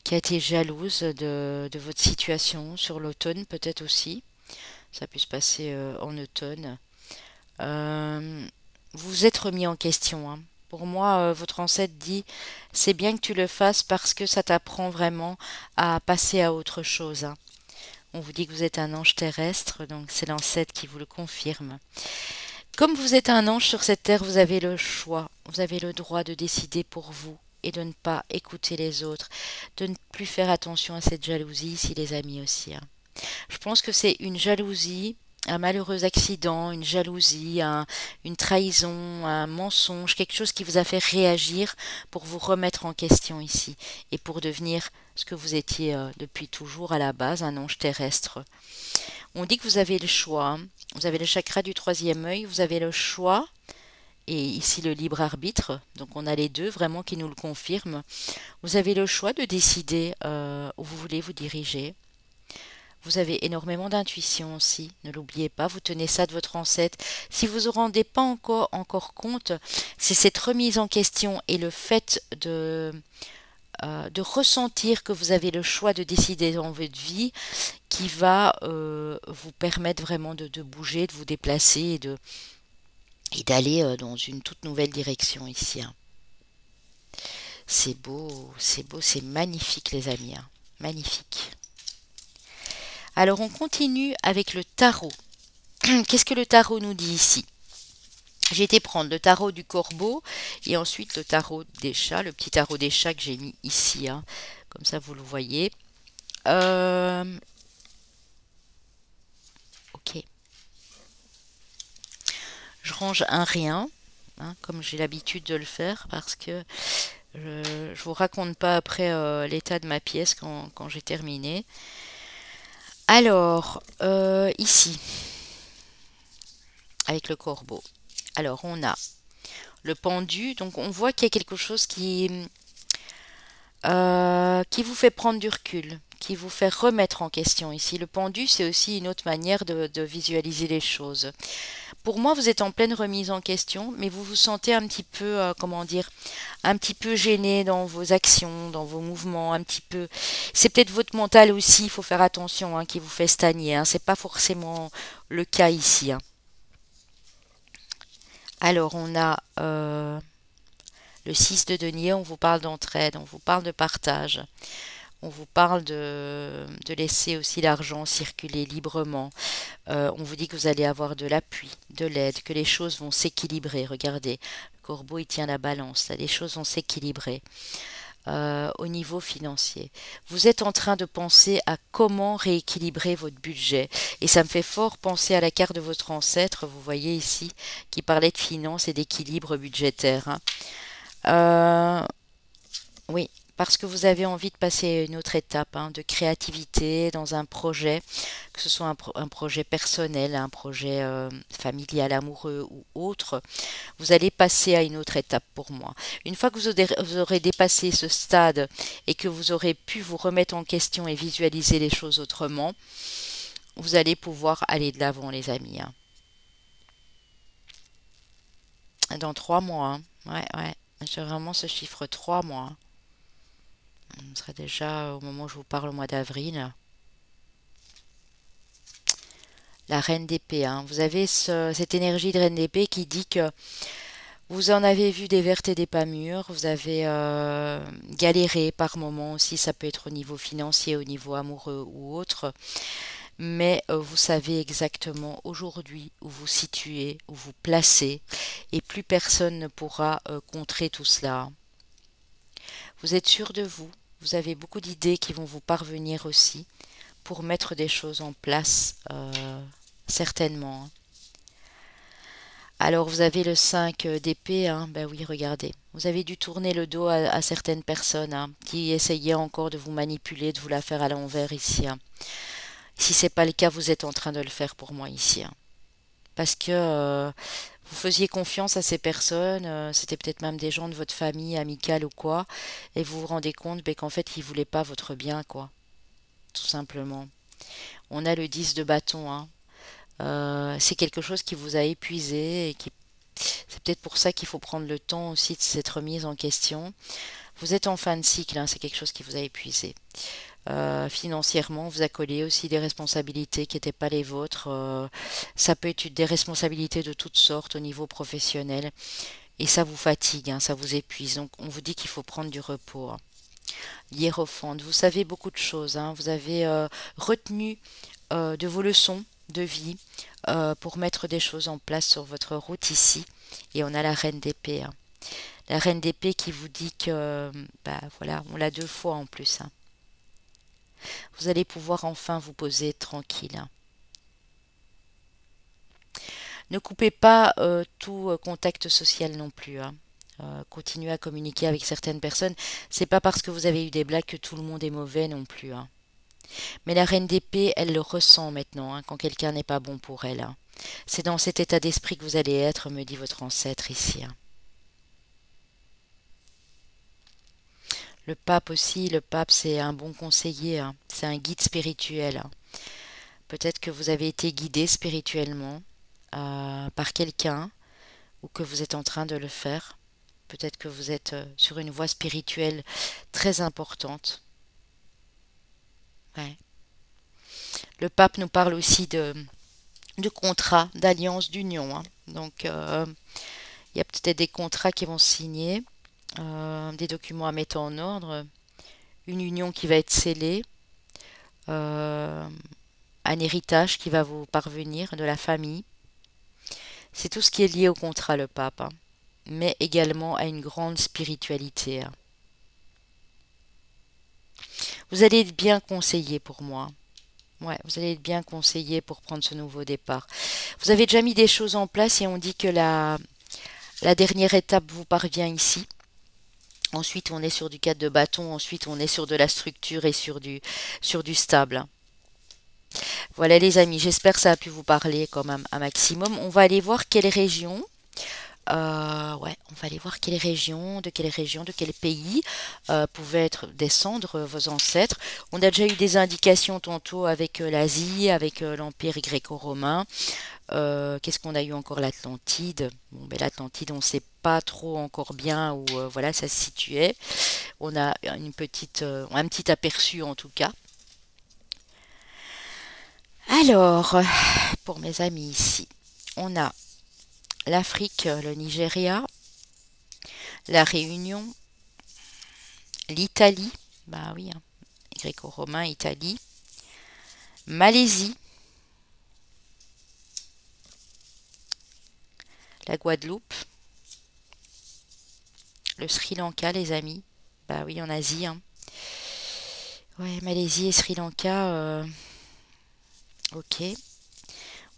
qui a été jalouse de votre situation sur l'automne peut-être aussi. Ça peut se passer en automne. Vous vous êtes remis en question. Pour moi, votre ancêtre dit, c'est bien que tu le fasses parce que ça t'apprend vraiment à passer à autre chose. On vous dit que vous êtes un ange terrestre, donc c'est l'ancêtre qui vous le confirme. Comme vous êtes un ange sur cette terre, vous avez le choix, vous avez le droit de décider pour vous et de ne pas écouter les autres, de ne plus faire attention à cette jalousie, ici les amis aussi. Je pense que c'est une jalousie, un malheureux accident, une jalousie, une trahison, un mensonge, quelque chose qui vous a fait réagir pour vous remettre en question ici et pour devenir ce que vous étiez depuis toujours à la base, un ange terrestre. On dit que vous avez le choix, vous avez le chakra du troisième œil, vous avez le choix et ici le libre arbitre, donc on a les deux vraiment qui nous le confirment. Vous avez le choix de décider où vous voulez vous diriger. Vous avez énormément d'intuition aussi, ne l'oubliez pas, vous tenez ça de votre ancêtre. Si vous ne vous rendez pas encore compte, c'est cette remise en question et le fait de ressentir que vous avez le choix de décider dans votre vie qui va vous permettre vraiment de bouger, de vous déplacer et d'aller dans une toute nouvelle direction ici. C'est beau, c'est magnifique les amis, magnifique. Alors on continue avec le tarot. Qu'est-ce que le tarot nous dit ici? J'ai été prendre le tarot du corbeau et ensuite le tarot des chats, le petit tarot des chats que j'ai mis ici, comme ça vous le voyez. Ok. Je range un rien, comme j'ai l'habitude de le faire, parce que je vous raconte pas après l'état de ma pièce quand j'ai terminé. Alors, ici, avec le corbeau. Alors, on a le pendu. Donc, on voit qu'il y a quelque chose qui vous fait prendre du recul, qui vous fait remettre en question ici. Le pendu, c'est aussi une autre manière de visualiser les choses. Pour moi, vous êtes en pleine remise en question, mais vous vous sentez un petit peu, comment dire, un petit peu gêné dans vos actions, dans vos mouvements, un petit peu. C'est peut-être votre mental aussi, il faut faire attention, qui vous fait stagner. C'est pas forcément le cas ici. Alors, on a le 6 de denier, on vous parle d'entraide, on vous parle de partage. On vous parle de laisser aussi l'argent circuler librement. On vous dit que vous allez avoir de l'appui, de l'aide, que les choses vont s'équilibrer. Regardez, le corbeau, il tient la balance. Là, les choses vont s'équilibrer. au niveau financier. Vous êtes en train de penser à comment rééquilibrer votre budget. Et ça me fait fort penser à la carte de votre ancêtre, vous voyez ici, qui parlait de finances et d'équilibre budgétaire, hein. Euh, oui, parce que vous avez envie de passer à une autre étape, hein, de créativité dans un projet, que ce soit un projet personnel, un projet familial, amoureux ou autre. Vous allez passer à une autre étape pour moi. Une fois que vous aurez dépassé ce stade et que vous aurez pu vous remettre en question et visualiser les choses autrement, vous allez pouvoir aller de l'avant, les amis, hein. Dans 3 mois, hein. Ouais, ouais. J'ai vraiment ce chiffre 3 mois, hein. On serait déjà au moment où je vous parle au mois d'avril. La reine d'épée, hein. Vous avez cette énergie de reine d'épée qui dit que vous en avez vu des vertes et des pas mûres, vous avez galéré par moments aussi, ça peut être au niveau financier, au niveau amoureux ou autre, mais vous savez exactement aujourd'hui où vous situez, où vous placez, et plus personne ne pourra contrer tout cela. Vous êtes sûr de vous, vous avez beaucoup d'idées qui vont vous parvenir aussi pour mettre des choses en place, certainement, hein. Alors vous avez le 5 d'épée, hein, ben oui, regardez. Vous avez dû tourner le dos à certaines personnes, hein, qui essayaient encore de vous manipuler, de vous la faire à l'envers ici, hein. Si c'est pas le cas, vous êtes en train de le faire pour moi ici, hein. Parce que vous faisiez confiance à ces personnes, c'était peut-être même des gens de votre famille, amicale ou quoi, et vous vous rendez compte ben, qu'en fait ils voulaient pas votre bien, quoi, tout simplement. On a le 10 de bâton, hein. C'est quelque chose qui vous a épuisé et qui c'est peut-être pour ça qu'il faut prendre le temps aussi de cette remise en question. Vous êtes en fin de cycle, hein, c'est quelque chose qui vous a épuisé. Financièrement, on vous a collé aussi des responsabilités qui n'étaient pas les vôtres. Ça peut être des responsabilités de toutes sortes au niveau professionnel. Et ça vous fatigue, hein, ça vous épuise. Donc on vous dit qu'il faut prendre du repos, hein. Hiérophante, vous savez beaucoup de choses, hein. Vous avez retenu de vos leçons de vie pour mettre des choses en place sur votre route ici. Et on a la reine d'épée, hein. La reine d'épée qui vous dit que, bah voilà, on l'a 2 fois en plus, hein. Vous allez pouvoir enfin vous poser tranquille, hein. Ne coupez pas tout contact social non plus, hein. Continuez à communiquer avec certaines personnes. C'est pas parce que vous avez eu des blagues que tout le monde est mauvais non plus, hein. Mais la reine d'épée, elle le ressent maintenant, hein, quand quelqu'un n'est pas bon pour elle, hein. C'est dans cet état d'esprit que vous allez être, me dit votre ancêtre ici, hein. Le pape aussi, le pape c'est un bon conseiller, hein. C'est un guide spirituel, hein. Peut-être que vous avez été guidé spirituellement par quelqu'un ou que vous êtes en train de le faire. Peut-être que vous êtes sur une voie spirituelle très importante. Ouais. Le pape nous parle aussi de contrats, d'alliances, d'union, hein. Donc, il y a peut-être des contrats qui vont se signer, des documents à mettre en ordre, une union qui va être scellée, euh, un héritage qui va vous parvenir de la famille. C'est tout ce qui est lié au contrat, le pape, hein, mais également à une grande spiritualité, hein. Vous allez être bien conseillé pour moi. Ouais, vous allez être bien conseillé pour prendre ce nouveau départ. Vous avez déjà mis des choses en place et on dit que la dernière étape vous parvient ici. Ensuite, on est sur du 4 de bâton. Ensuite, on est sur de la structure et sur du stable. Voilà les amis, j'espère que ça a pu vous parler quand même un maximum. On va aller voir quelle région. Ouais, on va aller voir de quelle région, de quel pays pouvaient descendre vos ancêtres. On a déjà eu des indications tantôt avec l'Asie, avec l'Empire gréco-romain. Qu'est-ce qu'on a eu encore? L'Atlantide. Bon, ben, l'Atlantide, on ne sait pas trop encore bien où voilà, ça se situait. On a un petit aperçu en tout cas. Alors, pour mes amis ici, on a l'Afrique, le Nigeria, la Réunion, l'Italie, bah oui, hein, gréco-romain, Italie, Malaisie, la Guadeloupe, le Sri Lanka, les amis, Bah oui, en Asie, hein. Ouais, Malaisie et Sri Lanka, ok.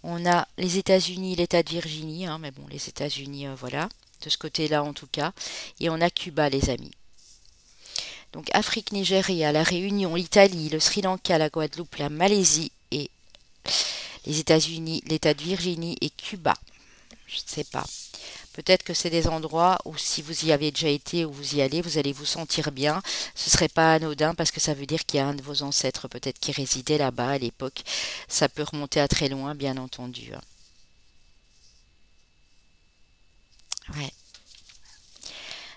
On a les États-Unis, l'État de Virginie, hein, mais bon, les États-Unis, voilà, de ce côté-là en tout cas. Et on a Cuba, les amis. Donc Afrique, Nigeria, la Réunion, l'Italie, le Sri Lanka, la Guadeloupe, la Malaisie et les États-Unis, l'État de Virginie et Cuba. Je ne sais pas. Peut-être que c'est des endroits où si vous y avez déjà été ou vous y allez, vous allez vous sentir bien. Ce serait pas anodin parce que ça veut dire qu'il y a un de vos ancêtres peut-être qui résidait là-bas à l'époque. Ça peut remonter à très loin, bien entendu. Ouais,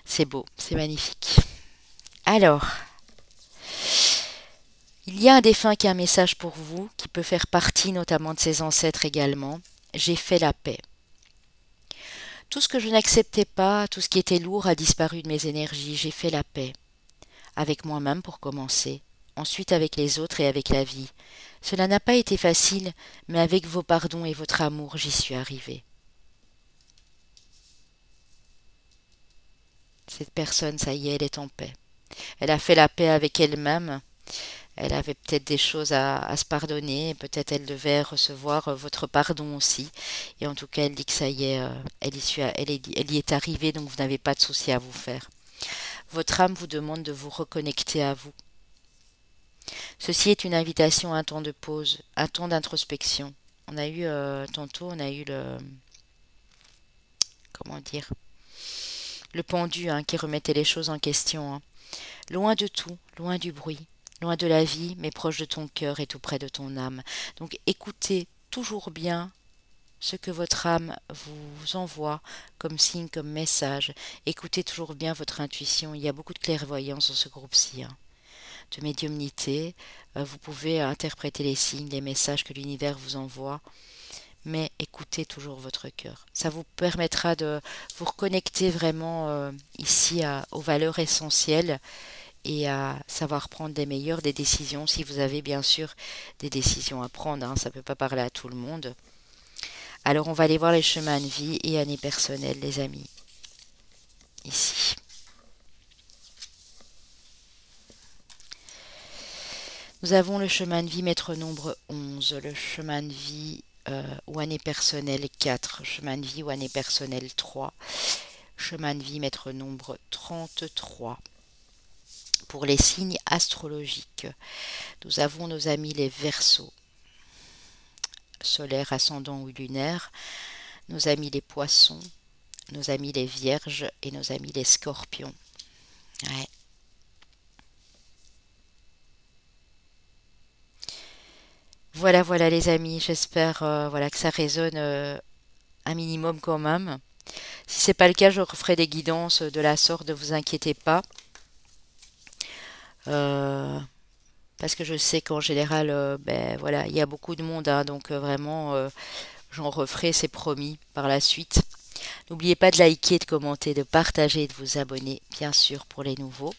c'est beau, c'est magnifique. Alors, il y a un défunt qui a un message pour vous, qui peut faire partie notamment de ses ancêtres également. J'ai fait la paix. Tout ce que je n'acceptais pas, tout ce qui était lourd a disparu de mes énergies. J'ai fait la paix. Avec moi-même pour commencer, ensuite avec les autres et avec la vie. Cela n'a pas été facile, mais avec vos pardons et votre amour, j'y suis arrivée. Cette personne, ça y est, elle est en paix. Elle a fait la paix avec elle-même. Elle avait peut-être des choses à se pardonner, peut-être elle devait recevoir votre pardon aussi. Et en tout cas, elle dit que ça y est, elle y est arrivée, donc vous n'avez pas de souci à vous faire. Votre âme vous demande de vous reconnecter à vous. Ceci est une invitation à un temps de pause, un temps d'introspection. On a eu tantôt, on a eu comment dire, le pendu hein, qui remettait les choses en question. Hein. Loin de tout, loin du bruit, loin de la vie, mais proche de ton cœur et tout près de ton âme. Donc écoutez toujours bien ce que votre âme vous envoie comme signe, comme message. Écoutez toujours bien votre intuition. Il y a beaucoup de clairvoyance dans ce groupe-ci. Hein. De médiumnité. Vous pouvez interpréter les signes, les messages que l'univers vous envoie, mais écoutez toujours votre cœur. Ça vous permettra de vous reconnecter vraiment ici aux valeurs essentielles et à savoir prendre des décisions, si vous avez bien sûr des décisions à prendre, hein, ça ne peut pas parler à tout le monde. Alors on va aller voir les chemins de vie et années personnelles, les amis, ici. Nous avons le chemin de vie maître nombre 11, le chemin de vie ou année personnelle 4, chemin de vie ou année personnelle 3, chemin de vie maître nombre 33. Pour les signes astrologiques, nous avons nos amis les Verseaux, solaire, ascendant ou lunaire, nos amis les Poissons, nos amis les Vierges et nos amis les Scorpions. Ouais. Voilà, voilà les amis, j'espère voilà, que ça résonne un minimum quand même. Si c'est pas le cas, je referai des guidances de la sorte, ne vous inquiétez pas. Euh, Parce que je sais qu'en général, ben voilà, il y a beaucoup de monde, hein, donc vraiment, j'en referai, c'est promis, par la suite. N'oubliez pas de liker, de commenter, de partager et de vous abonner, bien sûr, pour les nouveaux.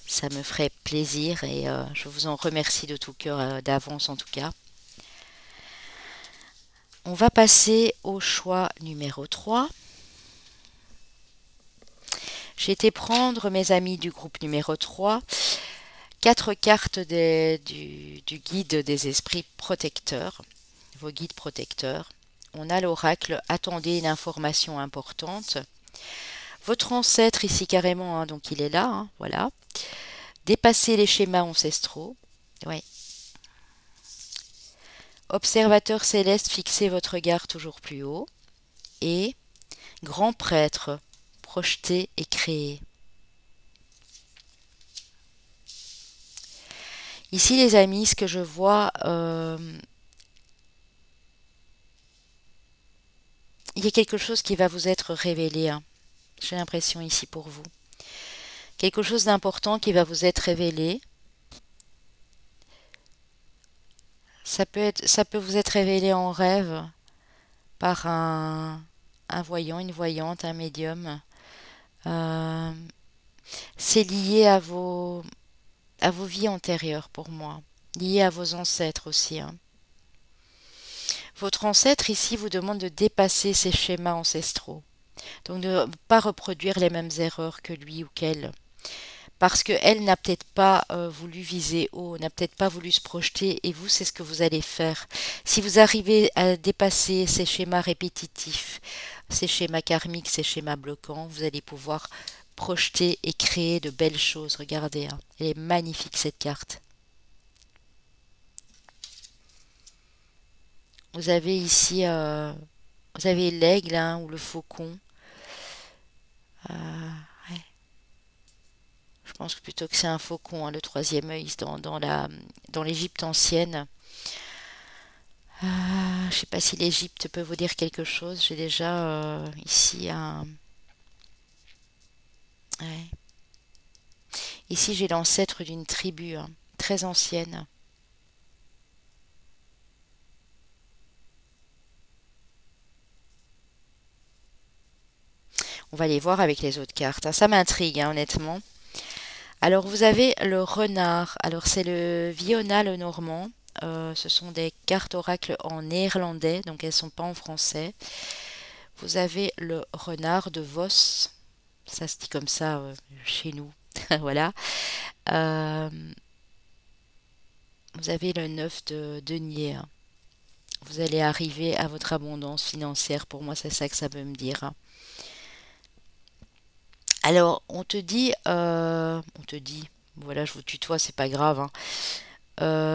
Ça me ferait plaisir et je vous en remercie de tout cœur d'avance en tout cas. On va passer au choix numéro 3. J'ai été prendre mes amis du groupe numéro 3, 4 cartes du guide des esprits protecteurs, vos guides protecteurs. On a l'oracle, attendez une information importante. Votre ancêtre ici carrément, hein, donc il est là, hein, voilà. Dépassez les schémas ancestraux. Ouais. Observateur céleste, fixez votre regard toujours plus haut. Et grand prêtre, projetez et créez. Ici les amis, ce que je vois, il y a quelque chose qui va vous être révélé. Hein. J'ai l'impression ici pour vous. Quelque chose d'important qui va vous être révélé. Ça peut vous être révélé en rêve par un voyant, une voyante, un médium. Euh, c'est lié à vos vies antérieures pour moi, lié à vos ancêtres aussi. Hein. Votre ancêtre ici vous demande de dépasser ces schémas ancestraux. Donc ne pas reproduire les mêmes erreurs que lui ou qu'elle. Parce qu'elle n'a peut-être pas voulu viser haut, n'a peut-être pas voulu se projeter, et vous, c'est ce que vous allez faire. Si vous arrivez à dépasser ces schémas répétitifs, ces schémas karmiques, ces schémas bloquants, vous allez pouvoir projeter et créer de belles choses. Regardez, hein. Elle est magnifique cette carte. Vous avez ici, vous avez l'aigle, hein, ou le faucon. Ouais. Je pense plutôt que c'est un faucon, hein, le troisième œil dans l'Égypte ancienne. Je ne sais pas si l'Égypte peut vous dire quelque chose. J'ai déjà ici un... Ouais. Ici, j'ai l'ancêtre d'une tribu, hein, très ancienne. On va aller voir avec les autres cartes, hein. Ça m'intrigue, hein, honnêtement. Alors, vous avez le renard. Alors, c'est le Viona le Normand. Ce sont des cartes oracles en néerlandais, donc elles ne sont pas en français. Vous avez le renard de Vos. Ça se dit comme ça chez nous. Voilà. Euh, vous avez le 9 de denier, hein. Vous allez arriver à votre abondance financière. Pour moi, c'est ça que ça veut me dire, hein. Alors, on te dit, voilà, je vous tutoie, c'est pas grave, hein,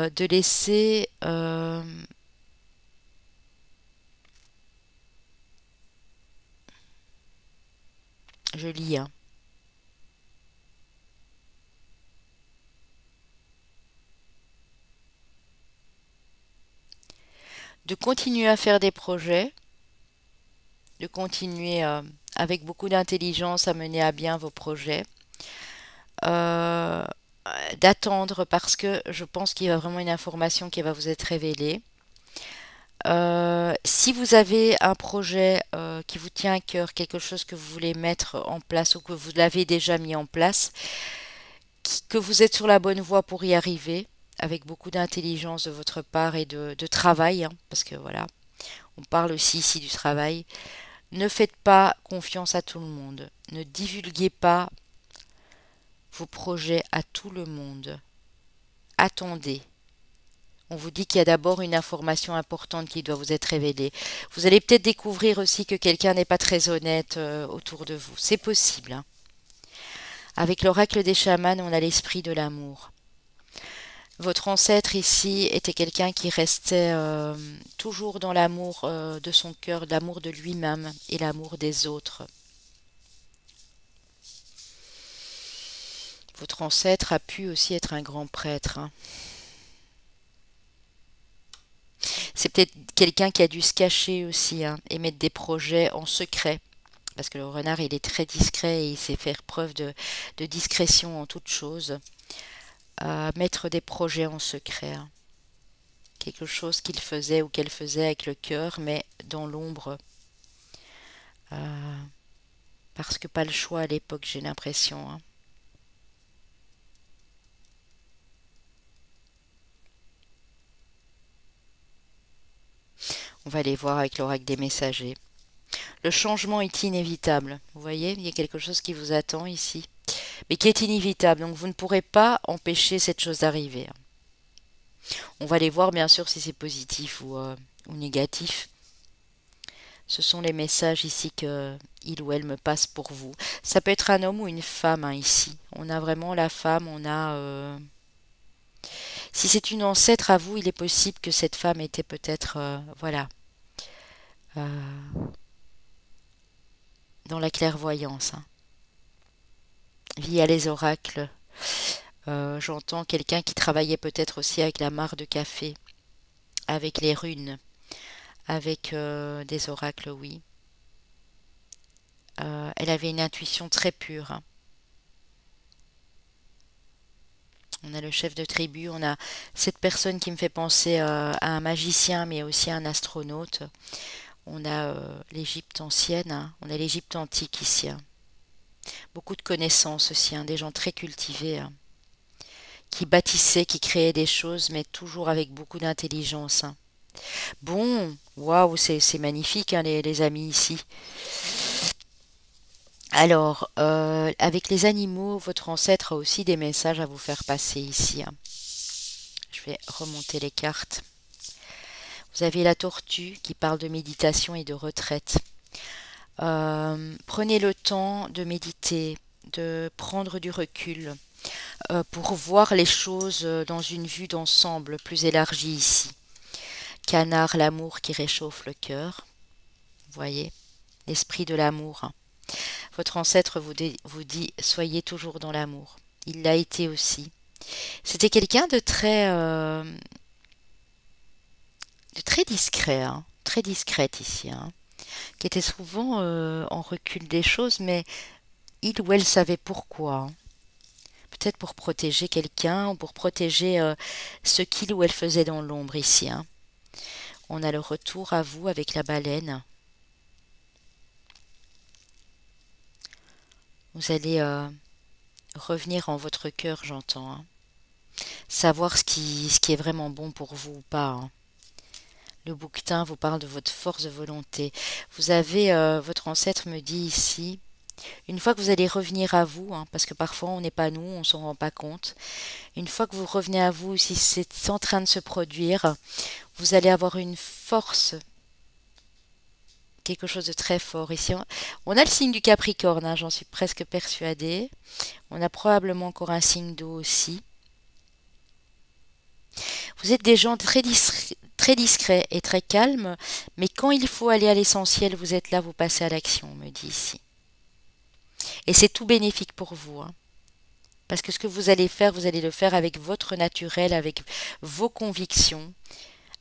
de laisser, je lis, hein, de continuer à faire des projets, de continuer avec beaucoup d'intelligence à mener à bien vos projets, euh, d'attendre parce que je pense qu'il y a vraiment une information qui va vous être révélée. Si vous avez un projet qui vous tient à cœur, quelque chose que vous voulez mettre en place ou que vous l'avez déjà mis en place, que vous êtes sur la bonne voie pour y arriver, avec beaucoup d'intelligence de votre part et de travail, hein, parce que voilà, on parle aussi ici du travail. Ne faites pas confiance à tout le monde. Ne divulguez pas vos projets à tout le monde. Attendez. On vous dit qu'il y a d'abord une information importante qui doit vous être révélée. Vous allez peut-être découvrir aussi que quelqu'un n'est pas très honnête autour de vous. C'est possible, hein. Avec l'oracle des chamans, on a l'esprit de l'amour. Votre ancêtre ici était quelqu'un qui restait toujours dans l'amour de son cœur, l'amour de lui-même et l'amour des autres. Votre ancêtre a pu aussi être un grand prêtre, hein. C'est peut-être quelqu'un qui a dû se cacher aussi, hein, et mettre des projets en secret. Parce que le renard, il est très discret et il sait faire preuve de discrétion en toute chose. Mettre des projets en secret, hein. Quelque chose qu'il faisait ou qu'elle faisait avec le cœur, mais dans l'ombre. Euh, parce que pas le choix à l'époque, j'ai l'impression, hein. On va aller voir avec l'oracle des messagers. Le changement est inévitable. Vous voyez, il y a quelque chose qui vous attend ici, mais qui est inévitable. Donc vous ne pourrez pas empêcher cette chose d'arriver. On va aller voir bien sûr si c'est positif ou négatif. Ce sont les messages ici que il ou elle me passe pour vous. Ça peut être un homme ou une femme, hein, ici. On a vraiment la femme, on a... Si c'est une ancêtre à vous, il est possible que cette femme était peut-être, voilà, euh, dans la clairvoyance, hein, via les oracles. J'entends quelqu'un qui travaillait peut-être aussi avec la mare de café, avec les runes, avec des oracles, oui. Elle avait une intuition très pure, hein. On a le chef de tribu, on a cette personne qui me fait penser à un magicien, mais aussi à un astronaute. On a l'Égypte ancienne, hein. On a l'Égypte antique ici, hein. Beaucoup de connaissances aussi, hein, des gens très cultivés, hein, qui bâtissaient, qui créaient des choses, mais toujours avec beaucoup d'intelligence, hein. Bon, waouh, c'est magnifique, hein, les amis ici. Alors, avec les animaux, votre ancêtre a aussi des messages à vous faire passer ici, hein. Je vais remonter les cartes. Vous avez la tortue qui parle de méditation et de retraite. Prenez le temps de méditer, de prendre du recul pour voir les choses dans une vue d'ensemble plus élargie ici. Canard, l'amour qui réchauffe le cœur. Vous voyez, l'esprit de l'amour, hein. Votre ancêtre vous dit soyez toujours dans l'amour. Il l'a été aussi. C'était quelqu'un de très discret, hein, très discrète ici, hein, qui était souvent en recul des choses, mais il ou elle savait pourquoi, hein. Peut-être pour protéger quelqu'un ou pour protéger ce qu'il ou elle faisait dans l'ombre ici, hein. On a le retour à vous avec la baleine. Vous allez revenir en votre cœur, j'entends, hein. Savoir ce qui est vraiment bon pour vous ou pas, hein. Le bouquetin vous parle de votre force de volonté. Vous avez, votre ancêtre me dit ici, une fois que vous allez revenir à vous, hein, parce que parfois on n'est pas nous, on s'en rend pas compte. Une fois que vous revenez à vous, si c'est en train de se produire, vous allez avoir une force, quelque chose de très fort. Ici, on a le signe du Capricorne, hein, j'en suis presque persuadée. On a probablement encore un signe d'eau aussi. Vous êtes des gens très discrets et très calmes, mais quand il faut aller à l'essentiel, vous êtes là, vous passez à l'action, on me dit ici. Et c'est tout bénéfique pour vous, hein. Parce que ce que vous allez faire, vous allez le faire avec votre naturel, avec vos convictions,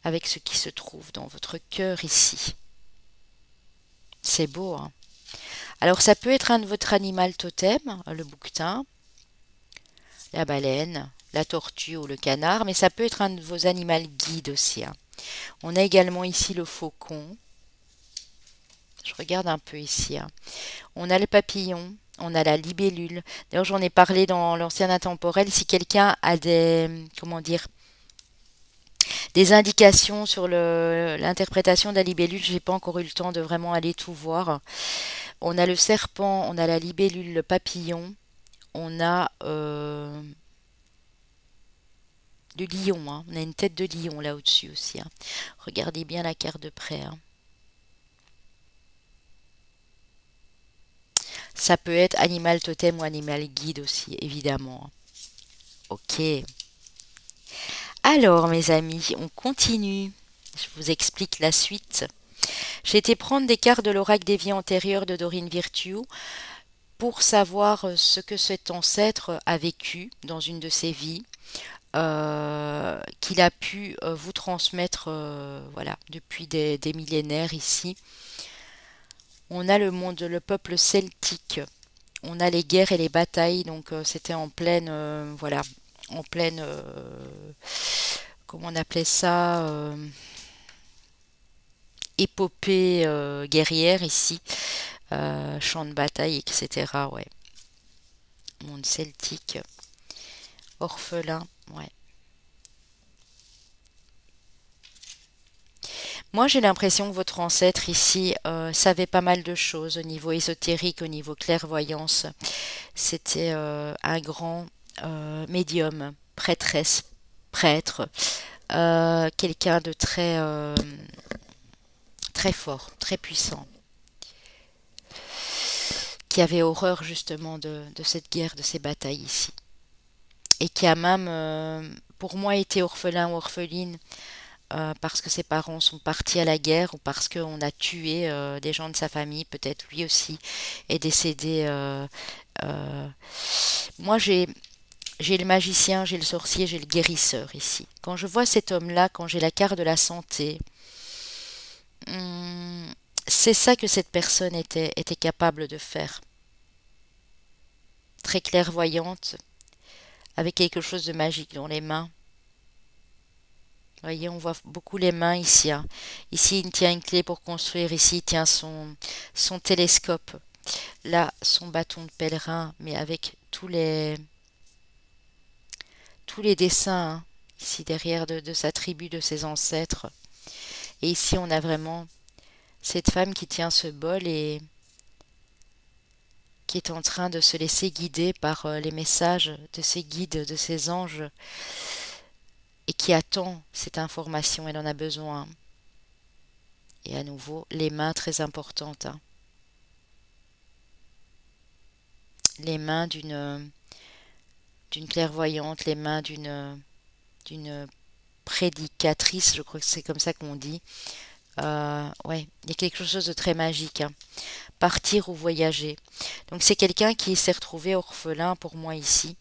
avec ce qui se trouve dans votre cœur ici. C'est beau, hein. Alors ça peut être un de votre animal totem, le bouquetin, la baleine, la tortue ou le canard, mais ça peut être un de vos animaux guides aussi, hein. On a également ici le faucon. Je regarde un peu ici, hein. On a le papillon, on a la libellule. D'ailleurs, j'en ai parlé dans l'ancien intemporel. Si quelqu'un a comment dire, des indications sur l'interprétation de la libellule, j'ai pas encore eu le temps de vraiment aller tout voir. On a le serpent, on a la libellule, le papillon, on a le lion, hein. On a une tête de lion là au-dessus aussi, hein. Regardez bien la carte de près, hein. Ça peut être animal totem ou animal guide aussi, évidemment. Ok. Alors, mes amis, on continue. Je vous explique la suite. J'ai été prendre des cartes de l'oracle des vies antérieures de Dorine Virtue pour savoir ce que cet ancêtre a vécu dans une de ses vies, qu'il a pu vous transmettre, voilà, depuis des millénaires ici. On a le monde, le peuple celtique. On a les guerres et les batailles, donc c'était en pleine, voilà, en pleine, comment on appelait ça, épopée guerrière ici, champ de bataille, etc. Ouais, monde celtique, orphelin, ouais. Moi, j'ai l'impression que votre ancêtre ici savait pas mal de choses au niveau ésotérique, au niveau clairvoyance. C'était un grand médium, prêtresse, prêtre, quelqu'un de très fort, très puissant, qui avait horreur justement de cette guerre, de ces batailles ici. Et qui a même, pour moi, été orphelin ou orpheline parce que ses parents sont partis à la guerre ou parce qu'on a tué des gens de sa famille, peut-être lui aussi est décédé. Euh, Moi, j'ai le magicien, j'ai le sorcier, j'ai le guérisseur ici. Quand je vois cet homme-là, quand j'ai la carte de la santé, hum, c'est ça que cette personne était capable de faire. Très clairvoyante, avec quelque chose de magique dans les mains. Vous voyez, on voit beaucoup les mains ici, hein. Ici, il tient une clé pour construire. Ici, il tient son télescope. Là, son bâton de pèlerin, mais avec tous les dessins, hein, ici derrière de sa tribu, de ses ancêtres. Et ici, on a vraiment cette femme qui tient ce bol et qui est en train de se laisser guider par les messages de ses guides, de ses anges, et qui attend cette information, elle en a besoin. Et à nouveau, les mains très importantes, hein. Les mains d'une clairvoyante, les mains d'une prédicatrice, je crois que c'est comme ça qu'on dit. Ouais, il y a quelque chose de très magique, hein. Partir ou voyager. Donc c'est quelqu'un qui s'est retrouvé orphelin pour moi ici,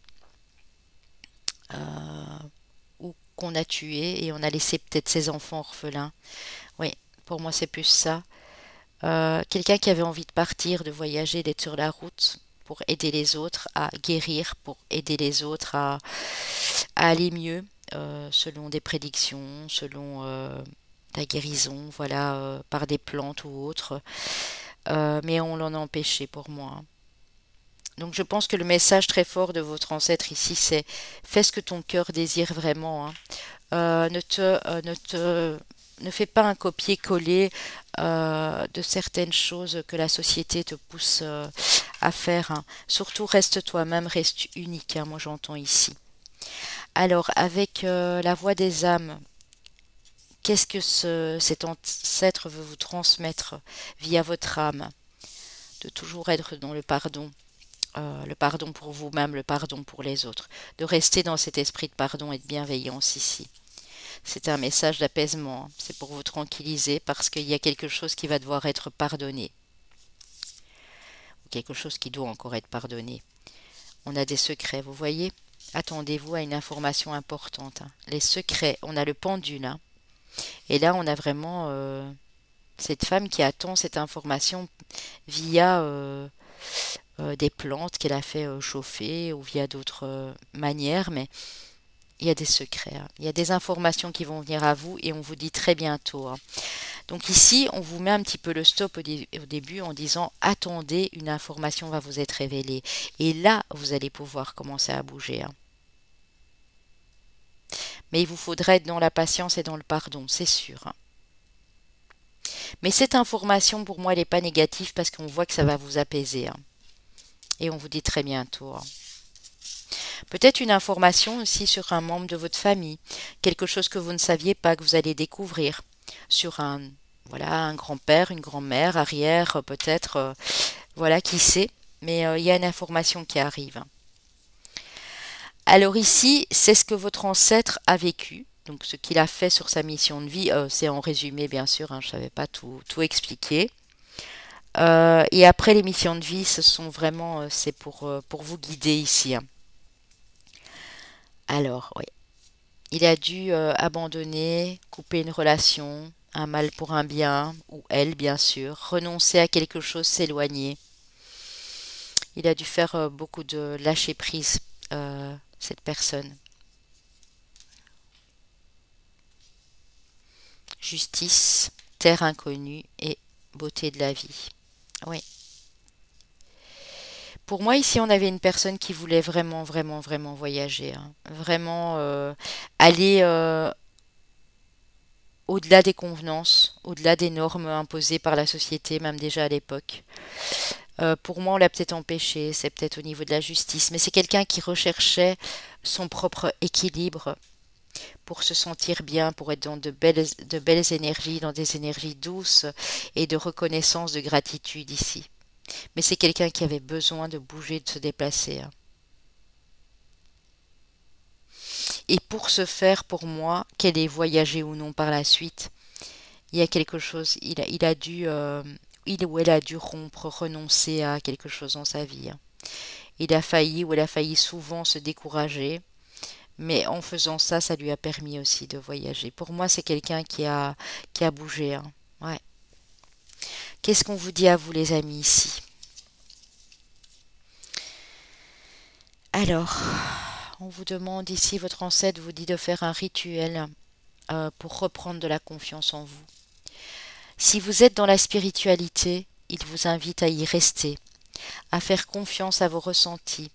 euh, ou qu'on a tué et on a laissé peut-être ses enfants orphelins. Oui, pour moi c'est plus ça. Quelqu'un qui avait envie de partir, de voyager, d'être sur la route pour aider les autres à guérir, pour aider les autres à aller mieux, selon des prédictions, selon la guérison, voilà, par des plantes ou autres. Mais on l'en a empêché pour moi, hein. Donc je pense que le message très fort de votre ancêtre ici, c'est fais ce que ton cœur désire vraiment, hein. Ne fais pas un copier-coller de certaines choses que la société te pousse à faire, hein. Surtout reste toi-même, reste unique, hein, moi j'entends ici. Alors avec la voix des âmes, qu'est-ce que cet ancêtre veut vous transmettre via votre âme? De toujours être dans le pardon pour vous-même, le pardon pour les autres, de rester dans cet esprit de pardon et de bienveillance ici. C'est un message d'apaisement, hein. C'est pour vous tranquilliser parce qu'il y a quelque chose qui va devoir être pardonné, ou quelque chose qui doit encore être pardonné. On a des secrets, vous voyez? Attendez-vous à une information importante, hein. Les secrets, on a le pendule, hein. Et là, on a vraiment cette femme qui attend cette information via des plantes qu'elle a fait chauffer ou via d'autres manières, mais il y a des secrets, hein. Il y a des informations qui vont venir à vous et on vous dit très bientôt, hein. Donc ici, on vous met un petit peu le stop au début en disant attendez, une information va vous être révélée. Et là, vous allez pouvoir commencer à bouger, hein. Mais il vous faudra être dans la patience et dans le pardon, c'est sûr, hein. Mais cette information, pour moi, elle n'est pas négative parce qu'on voit que ça va vous apaiser, hein. Et on vous dit très bientôt, hein. Peut-être une information aussi sur un membre de votre famille, quelque chose que vous ne saviez pas, que vous allez découvrir, sur voilà, un grand-père, une grand-mère, arrière, peut-être, voilà, qui sait, mais il y a une information qui arrive. Alors ici, c'est ce que votre ancêtre a vécu, donc ce qu'il a fait sur sa mission de vie, c'est en résumé bien sûr, hein, je ne savais pas tout expliquer. Et après les missions de vie, ce sont vraiment, c'est pour vous guider ici, hein. Alors, oui, il a dû abandonner, couper une relation, un mal pour un bien, ou elle bien sûr, renoncer à quelque chose, s'éloigner. Il a dû faire beaucoup de lâcher prise, cette personne. Justice, terre inconnue et beauté de la vie. Oui. Pour moi, ici, on avait une personne qui voulait vraiment, vraiment, vraiment voyager, hein. Vraiment aller au-delà des convenances, au-delà des normes imposées par la société, même déjà à l'époque. Pour moi, on l'a peut-être empêché, c'est peut-être au niveau de la justice, mais c'est quelqu'un qui recherchait son propre équilibre pour se sentir bien, pour être dans de belles énergies, dans des énergies douces et de reconnaissance, de gratitude ici. Mais c'est quelqu'un qui avait besoin de bouger, de se déplacer, hein. Et pour ce faire, pour moi, qu'elle ait voyagé ou non par la suite, il y a quelque chose, il a dû, il ou elle a dû rompre, renoncer à quelque chose dans sa vie, hein. Il a failli ou elle a failli souvent se décourager, mais en faisant ça, ça lui a permis aussi de voyager. Pour moi, c'est quelqu'un qui a bougé, hein. Ouais. Qu'est-ce qu'on vous dit à vous, les amis, ici? Alors, on vous demande ici, votre ancêtre vous dit de faire un rituel pour reprendre de la confiance en vous. Si vous êtes dans la spiritualité, il vous invite à y rester, à faire confiance à vos ressentis,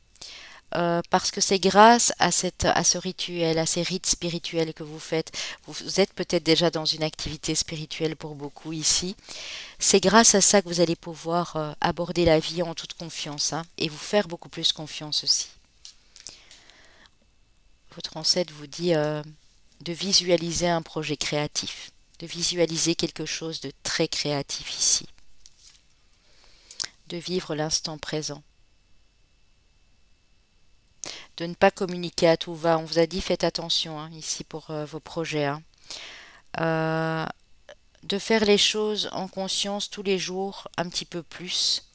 parce que c'est grâce à ce rituel, à ces rites spirituels que vous faites. Vous êtes peut-être déjà dans une activité spirituelle pour beaucoup ici. C'est grâce à ça que vous allez pouvoir aborder la vie en toute confiance, hein, et vous faire beaucoup plus confiance aussi. Votre ancêtre vous dit de visualiser un projet créatif, de visualiser quelque chose de très créatif ici, de vivre l'instant présent, de ne pas communiquer à tout va. On vous a dit faites attention, hein, ici pour vos projets, hein. Euh, de faire les choses en conscience tous les jours un petit peu plus,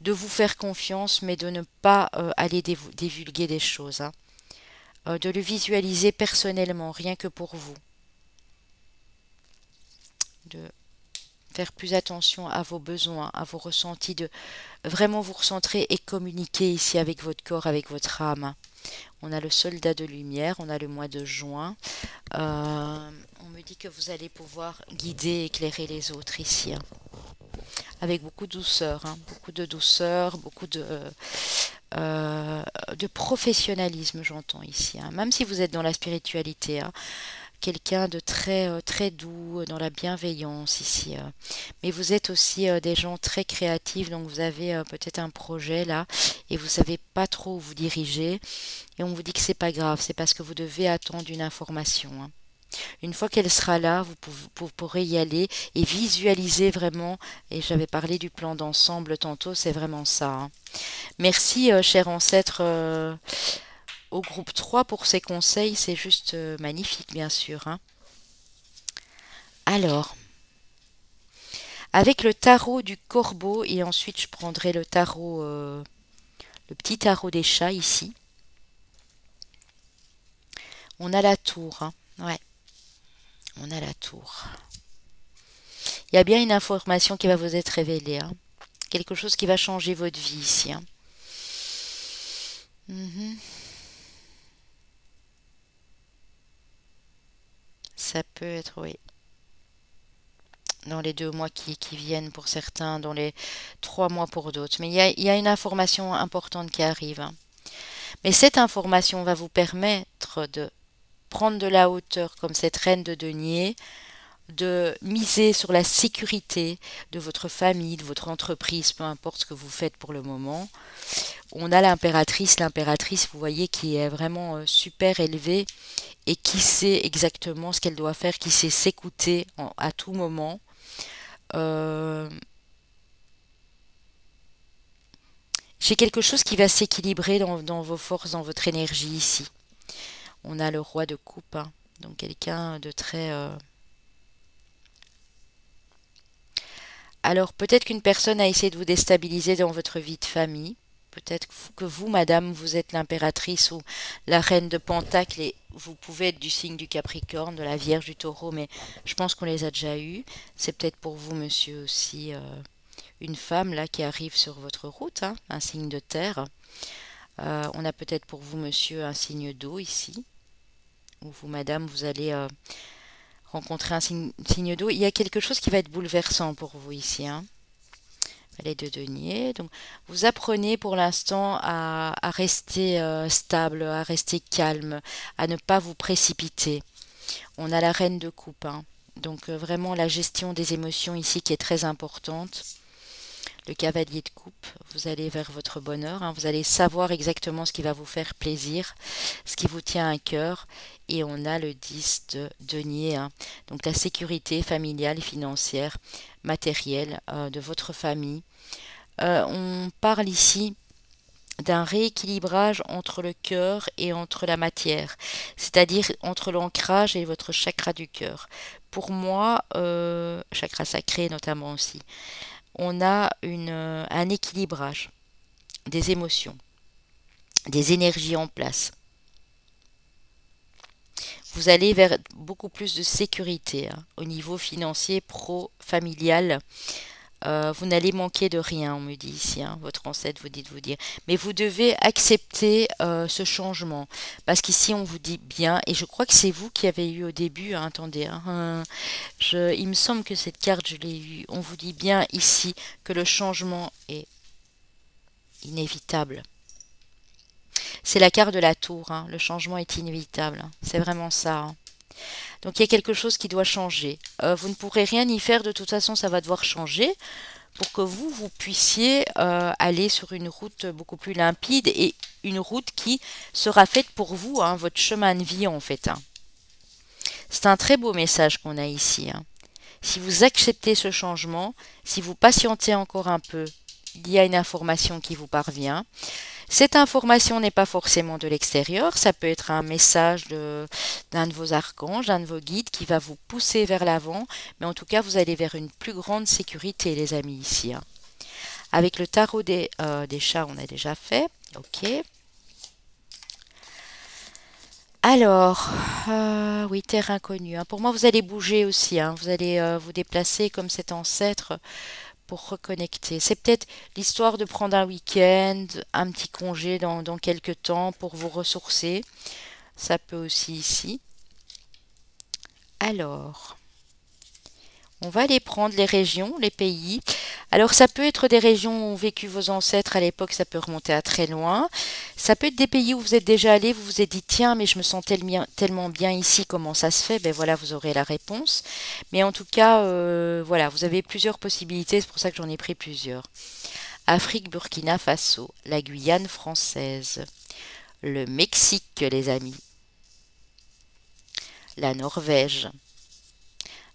de vous faire confiance mais de ne pas aller divulguer des choses, hein. De le visualiser personnellement, rien que pour vous, de faire plus attention à vos besoins, à vos ressentis, de vraiment vous recentrer et communiquer ici avec votre corps, avec votre âme. On a le soldat de lumière, on a le mois de juin. On me dit que vous allez pouvoir guider et éclairer les autres ici, hein, avec beaucoup de douceur, hein, beaucoup de douceur, beaucoup de professionnalisme, j'entends ici, hein. Même si vous êtes dans la spiritualité, hein, quelqu'un de très, très doux, dans la bienveillance ici. Mais vous êtes aussi des gens très créatifs, donc vous avez peut-être un projet là et vous savez pas trop où vous diriger. Et on vous dit que c'est pas grave, c'est parce que vous devez attendre une information, hein. Une fois qu'elle sera là, vous pourrez y aller et visualiser vraiment. Et j'avais parlé du plan d'ensemble tantôt, c'est vraiment ça, hein. Merci, cher ancêtre, au groupe 3 pour ces conseils, c'est juste magnifique, bien sûr, hein. Alors, avec le tarot du corbeau, et ensuite je prendrai le tarot, le petit tarot des chats ici. On a la tour, hein. Ouais, on a la tour. Il y a bien une information qui va vous être révélée, hein. Quelque chose qui va changer votre vie ici, hein. Mhm. Ça peut être, oui, dans les 2 mois qui viennent pour certains, dans les 3 mois pour d'autres. Mais il y a une information importante qui arrive, hein. Mais cette information va vous permettre de prendre de la hauteur comme cette reine de denier, de miser sur la sécurité de votre famille, de votre entreprise, peu importe ce que vous faites pour le moment. On a l'impératrice, vous voyez, qui est vraiment super élevée et qui sait exactement ce qu'elle doit faire, qui sait s'écouter à tout moment. Euh, j'ai quelque chose qui va s'équilibrer dans vos forces, dans votre énergie ici. On a le roi de coupe, hein, donc quelqu'un de très... Alors peut-être qu'une personne a essayé de vous déstabiliser dans votre vie de famille. Peut-être que vous, madame, vous êtes l'impératrice ou la reine de Pentacle et vous pouvez être du signe du Capricorne, de la Vierge, du Taureau, mais je pense qu'on les a déjà eus. C'est peut-être pour vous, monsieur, aussi une femme là qui arrive sur votre route, hein, un signe de terre. On a peut-être pour vous, monsieur, un signe d'eau ici. Ou vous, madame, vous allez rencontrer un signe d'eau. Il y a quelque chose qui va être bouleversant pour vous ici, hein. Valet de denier. Donc, vous apprenez pour l'instant à rester stable, à rester calme, à ne pas vous précipiter. On a la reine de coupe, hein. Donc, vraiment la gestion des émotions ici qui est très importante. Le cavalier de coupe, vous allez vers votre bonheur, hein. Vous allez savoir exactement ce qui va vous faire plaisir, ce qui vous tient à cœur. Et on a le 10 de denier, hein. Donc la sécurité familiale, financière, matérielle de votre famille. On parle ici d'un rééquilibrage entre le cœur et entre la matière, c'est-à-dire entre l'ancrage et votre chakra du cœur. Pour moi, chakra sacré notamment aussi, on a un équilibrage des émotions, des énergies en place. Vous allez vers beaucoup plus de sécurité, hein, au niveau financier, familial. Vous n'allez manquer de rien, on me dit ici, hein, votre ancêtre vous dit de vous dire. Mais vous devez accepter ce changement. Parce qu'ici, on vous dit bien, et je crois que c'est vous qui avez eu au début, hein, attendez, hein, il me semble que cette carte, je l'ai eue. On vous dit bien ici que le changement est inévitable. C'est la carte de la tour, hein. Le changement est inévitable, hein. C'est vraiment ça, hein. Donc il y a quelque chose qui doit changer. Vous ne pourrez rien y faire, de toute façon ça va devoir changer pour que vous puissiez aller sur une route beaucoup plus limpide et une route qui sera faite pour vous, hein, votre chemin de vie en fait, hein. C'est un très beau message qu'on a ici, hein. Si vous acceptez ce changement, si vous patientez encore un peu, il y a une information qui vous parvient. Cette information n'est pas forcément de l'extérieur, ça peut être un message d'un de vos archanges, d'un de vos guides qui va vous pousser vers l'avant, mais en tout cas vous allez vers une plus grande sécurité les amis ici, hein. Avec le tarot des chats, on a déjà fait, ok. Alors, oui, terre inconnue, hein. Pour moi, vous allez bouger aussi, hein. Vous allez vous déplacer comme cet ancêtre pour reconnecter. C'est peut-être l'histoire de prendre un week-end, un petit congé dans quelques temps pour vous ressourcer. Ça peut aussi ici. Alors, on va aller prendre les régions, les pays. Alors, ça peut être des régions où ont vécu vos ancêtres à l'époque, ça peut remonter à très loin. Ça peut être des pays où vous êtes déjà allé, vous vous êtes dit, tiens, mais je me sens tellement bien ici, comment ça se fait? Ben voilà, vous aurez la réponse. Mais en tout cas, voilà, vous avez plusieurs possibilités, c'est pour ça que j'en ai pris plusieurs. Afrique, Burkina Faso, la Guyane française, le Mexique, les amis, la Norvège,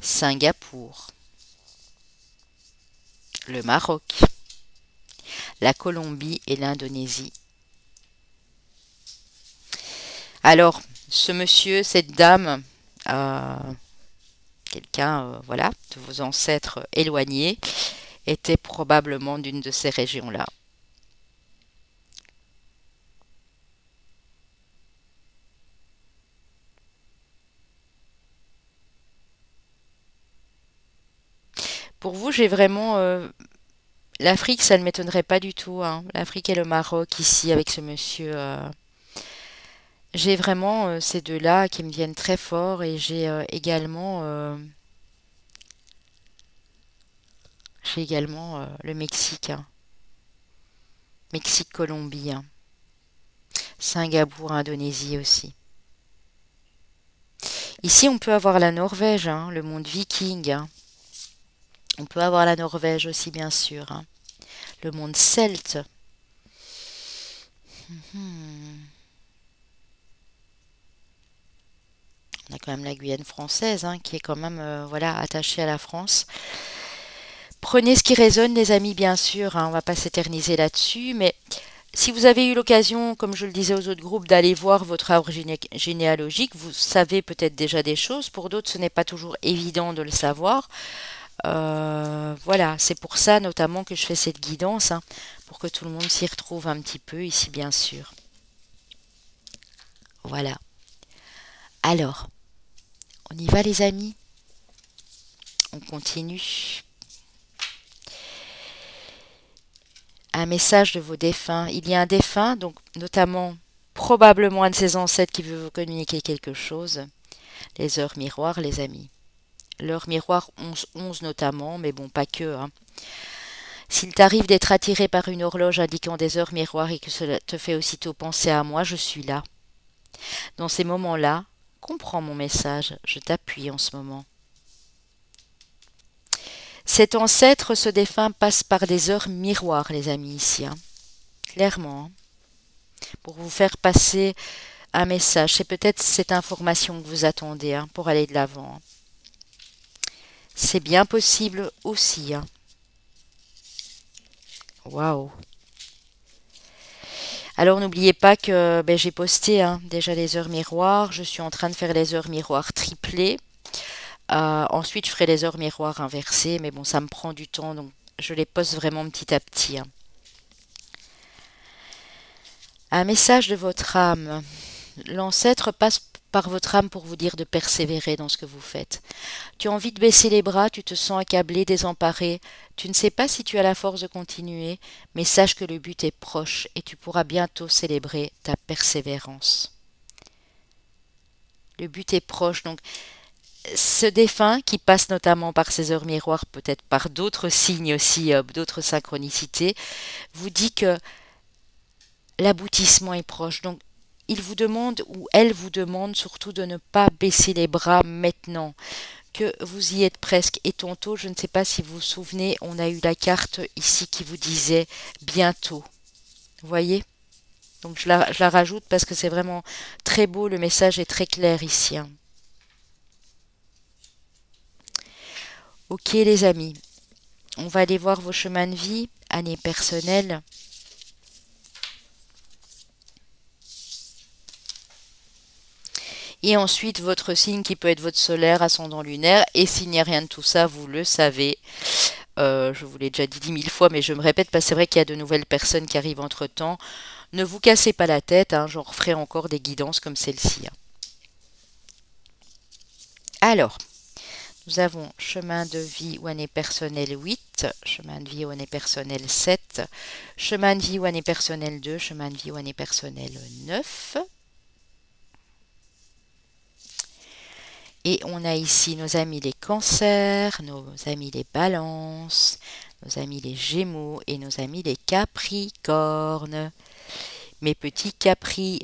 Singapour, le Maroc, la Colombie et l'Indonésie. Alors, ce monsieur, cette dame, quelqu'un, voilà, de vos ancêtres éloignés, était probablement d'une de ces régions-là. Pour vous, j'ai vraiment... l'Afrique, ça ne m'étonnerait pas du tout, hein. L'Afrique et le Maroc, ici, avec ce monsieur. J'ai vraiment ces deux-là qui me viennent très fort et j'ai également le Mexique, hein. Mexique, Colombie, hein. Singapour, Indonésie aussi. Ici, on peut avoir la Norvège, hein, le monde viking, hein. On peut avoir la Norvège aussi, bien sûr, hein. Le monde celte. Mhm. On a quand même la Guyane française, hein, qui est quand même voilà, attachée à la France. Prenez ce qui résonne, les amis, bien sûr, hein, on ne va pas s'éterniser là-dessus, mais si vous avez eu l'occasion, comme je le disais aux autres groupes, d'aller voir votre arbre généalogique, vous savez peut-être déjà des choses. Pour d'autres, ce n'est pas toujours évident de le savoir. Voilà, c'est pour ça notamment que je fais cette guidance, hein, pour que tout le monde s'y retrouve un petit peu ici, bien sûr. Voilà. Alors, on y va les amis. On continue. Un message de vos défunts. Il y a un défunt, donc notamment probablement un de ses ancêtres qui veut vous communiquer quelque chose. Les heures miroirs, les amis. L'heure miroir 11-11 notamment, mais bon, pas que, hein. S'il t'arrive d'être attiré par une horloge indiquant des heures miroirs et que cela te fait aussitôt penser à moi, je suis là. Dans ces moments-là, comprends mon message, je t'appuie en ce moment. Cet ancêtre, ce défunt, passe par des heures miroirs, les amis, ici, hein. Clairement, hein. Pour vous faire passer un message. C'est peut-être cette information que vous attendez, hein, pour aller de l'avant, hein. C'est bien possible aussi, hein. Waouh! Alors n'oubliez pas que j'ai posté, hein, déjà les heures miroirs. Je suis en train de faire les heures miroirs triplées. Ensuite, je ferai les heures miroirs inversées. Mais bon, ça me prend du temps, donc je les poste vraiment petit à petit, hein. Un message de votre âme. L'ancêtre passe par votre âme pour vous dire de persévérer dans ce que vous faites. Tu as envie de baisser les bras, tu te sens accablé, désemparé. Tu ne sais pas si tu as la force de continuer, mais sache que le but est proche et tu pourras bientôt célébrer ta persévérance. Le but est proche, donc ce défunt qui passe notamment par ces heures miroirs, peut-être par d'autres signes aussi, d'autres synchronicités, vous dit que l'aboutissement est proche. Donc, il vous demande, ou elle vous demande surtout de ne pas baisser les bras maintenant, que vous y êtes presque. Et tantôt, je ne sais pas si vous vous souvenez, on a eu la carte ici qui vous disait bientôt. Vous voyez? Donc je la rajoute parce que c'est vraiment très beau, le message est très clair ici, hein. Ok les amis, on va aller voir vos chemins de vie, année personnelle. Et ensuite votre signe qui peut être votre solaire, ascendant lunaire. Et s'il n'y a rien de tout ça, vous le savez. Je vous l'ai déjà dit 10 000 fois, mais je me répète parce que c'est vrai qu'il y a de nouvelles personnes qui arrivent entre-temps. Ne vous cassez pas la tête, hein, j'en referai encore des guidances comme celle-ci, hein. Alors, nous avons chemin de vie ou année personnelle 8, chemin de vie ou année personnelle 7, chemin de vie ou année personnelle 2, chemin de vie ou année personnelle 9. Et on a ici nos amis les cancers, nos amis les balances, nos amis les gémeaux et nos amis les capricornes. Mes petits capris,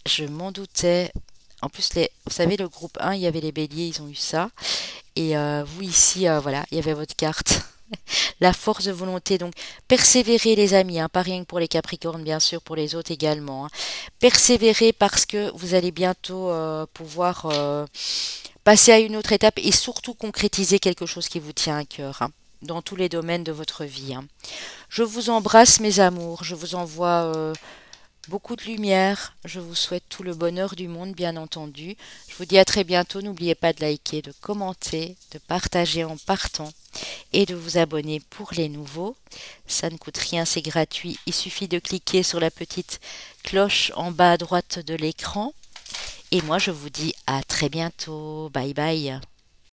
je m'en doutais. En plus, vous savez, le groupe 1, il y avait les béliers, ils ont eu ça. Et vous ici, voilà, il y avait votre carte. La force de volonté, donc persévérez les amis, hein, pas rien que pour les Capricornes, bien sûr, pour les autres également, hein. Persévérez parce que vous allez bientôt pouvoir passer à une autre étape et surtout concrétiser quelque chose qui vous tient à cœur, hein, dans tous les domaines de votre vie, hein. Je vous embrasse mes amours, je vous envoie beaucoup de lumière, je vous souhaite tout le bonheur du monde, bien entendu. Je vous dis à très bientôt, n'oubliez pas de liker, de commenter, de partager en partant et de vous abonner pour les nouveaux. Ça ne coûte rien, c'est gratuit. Il suffit de cliquer sur la petite cloche en bas à droite de l'écran. Et moi, je vous dis à très bientôt. Bye bye.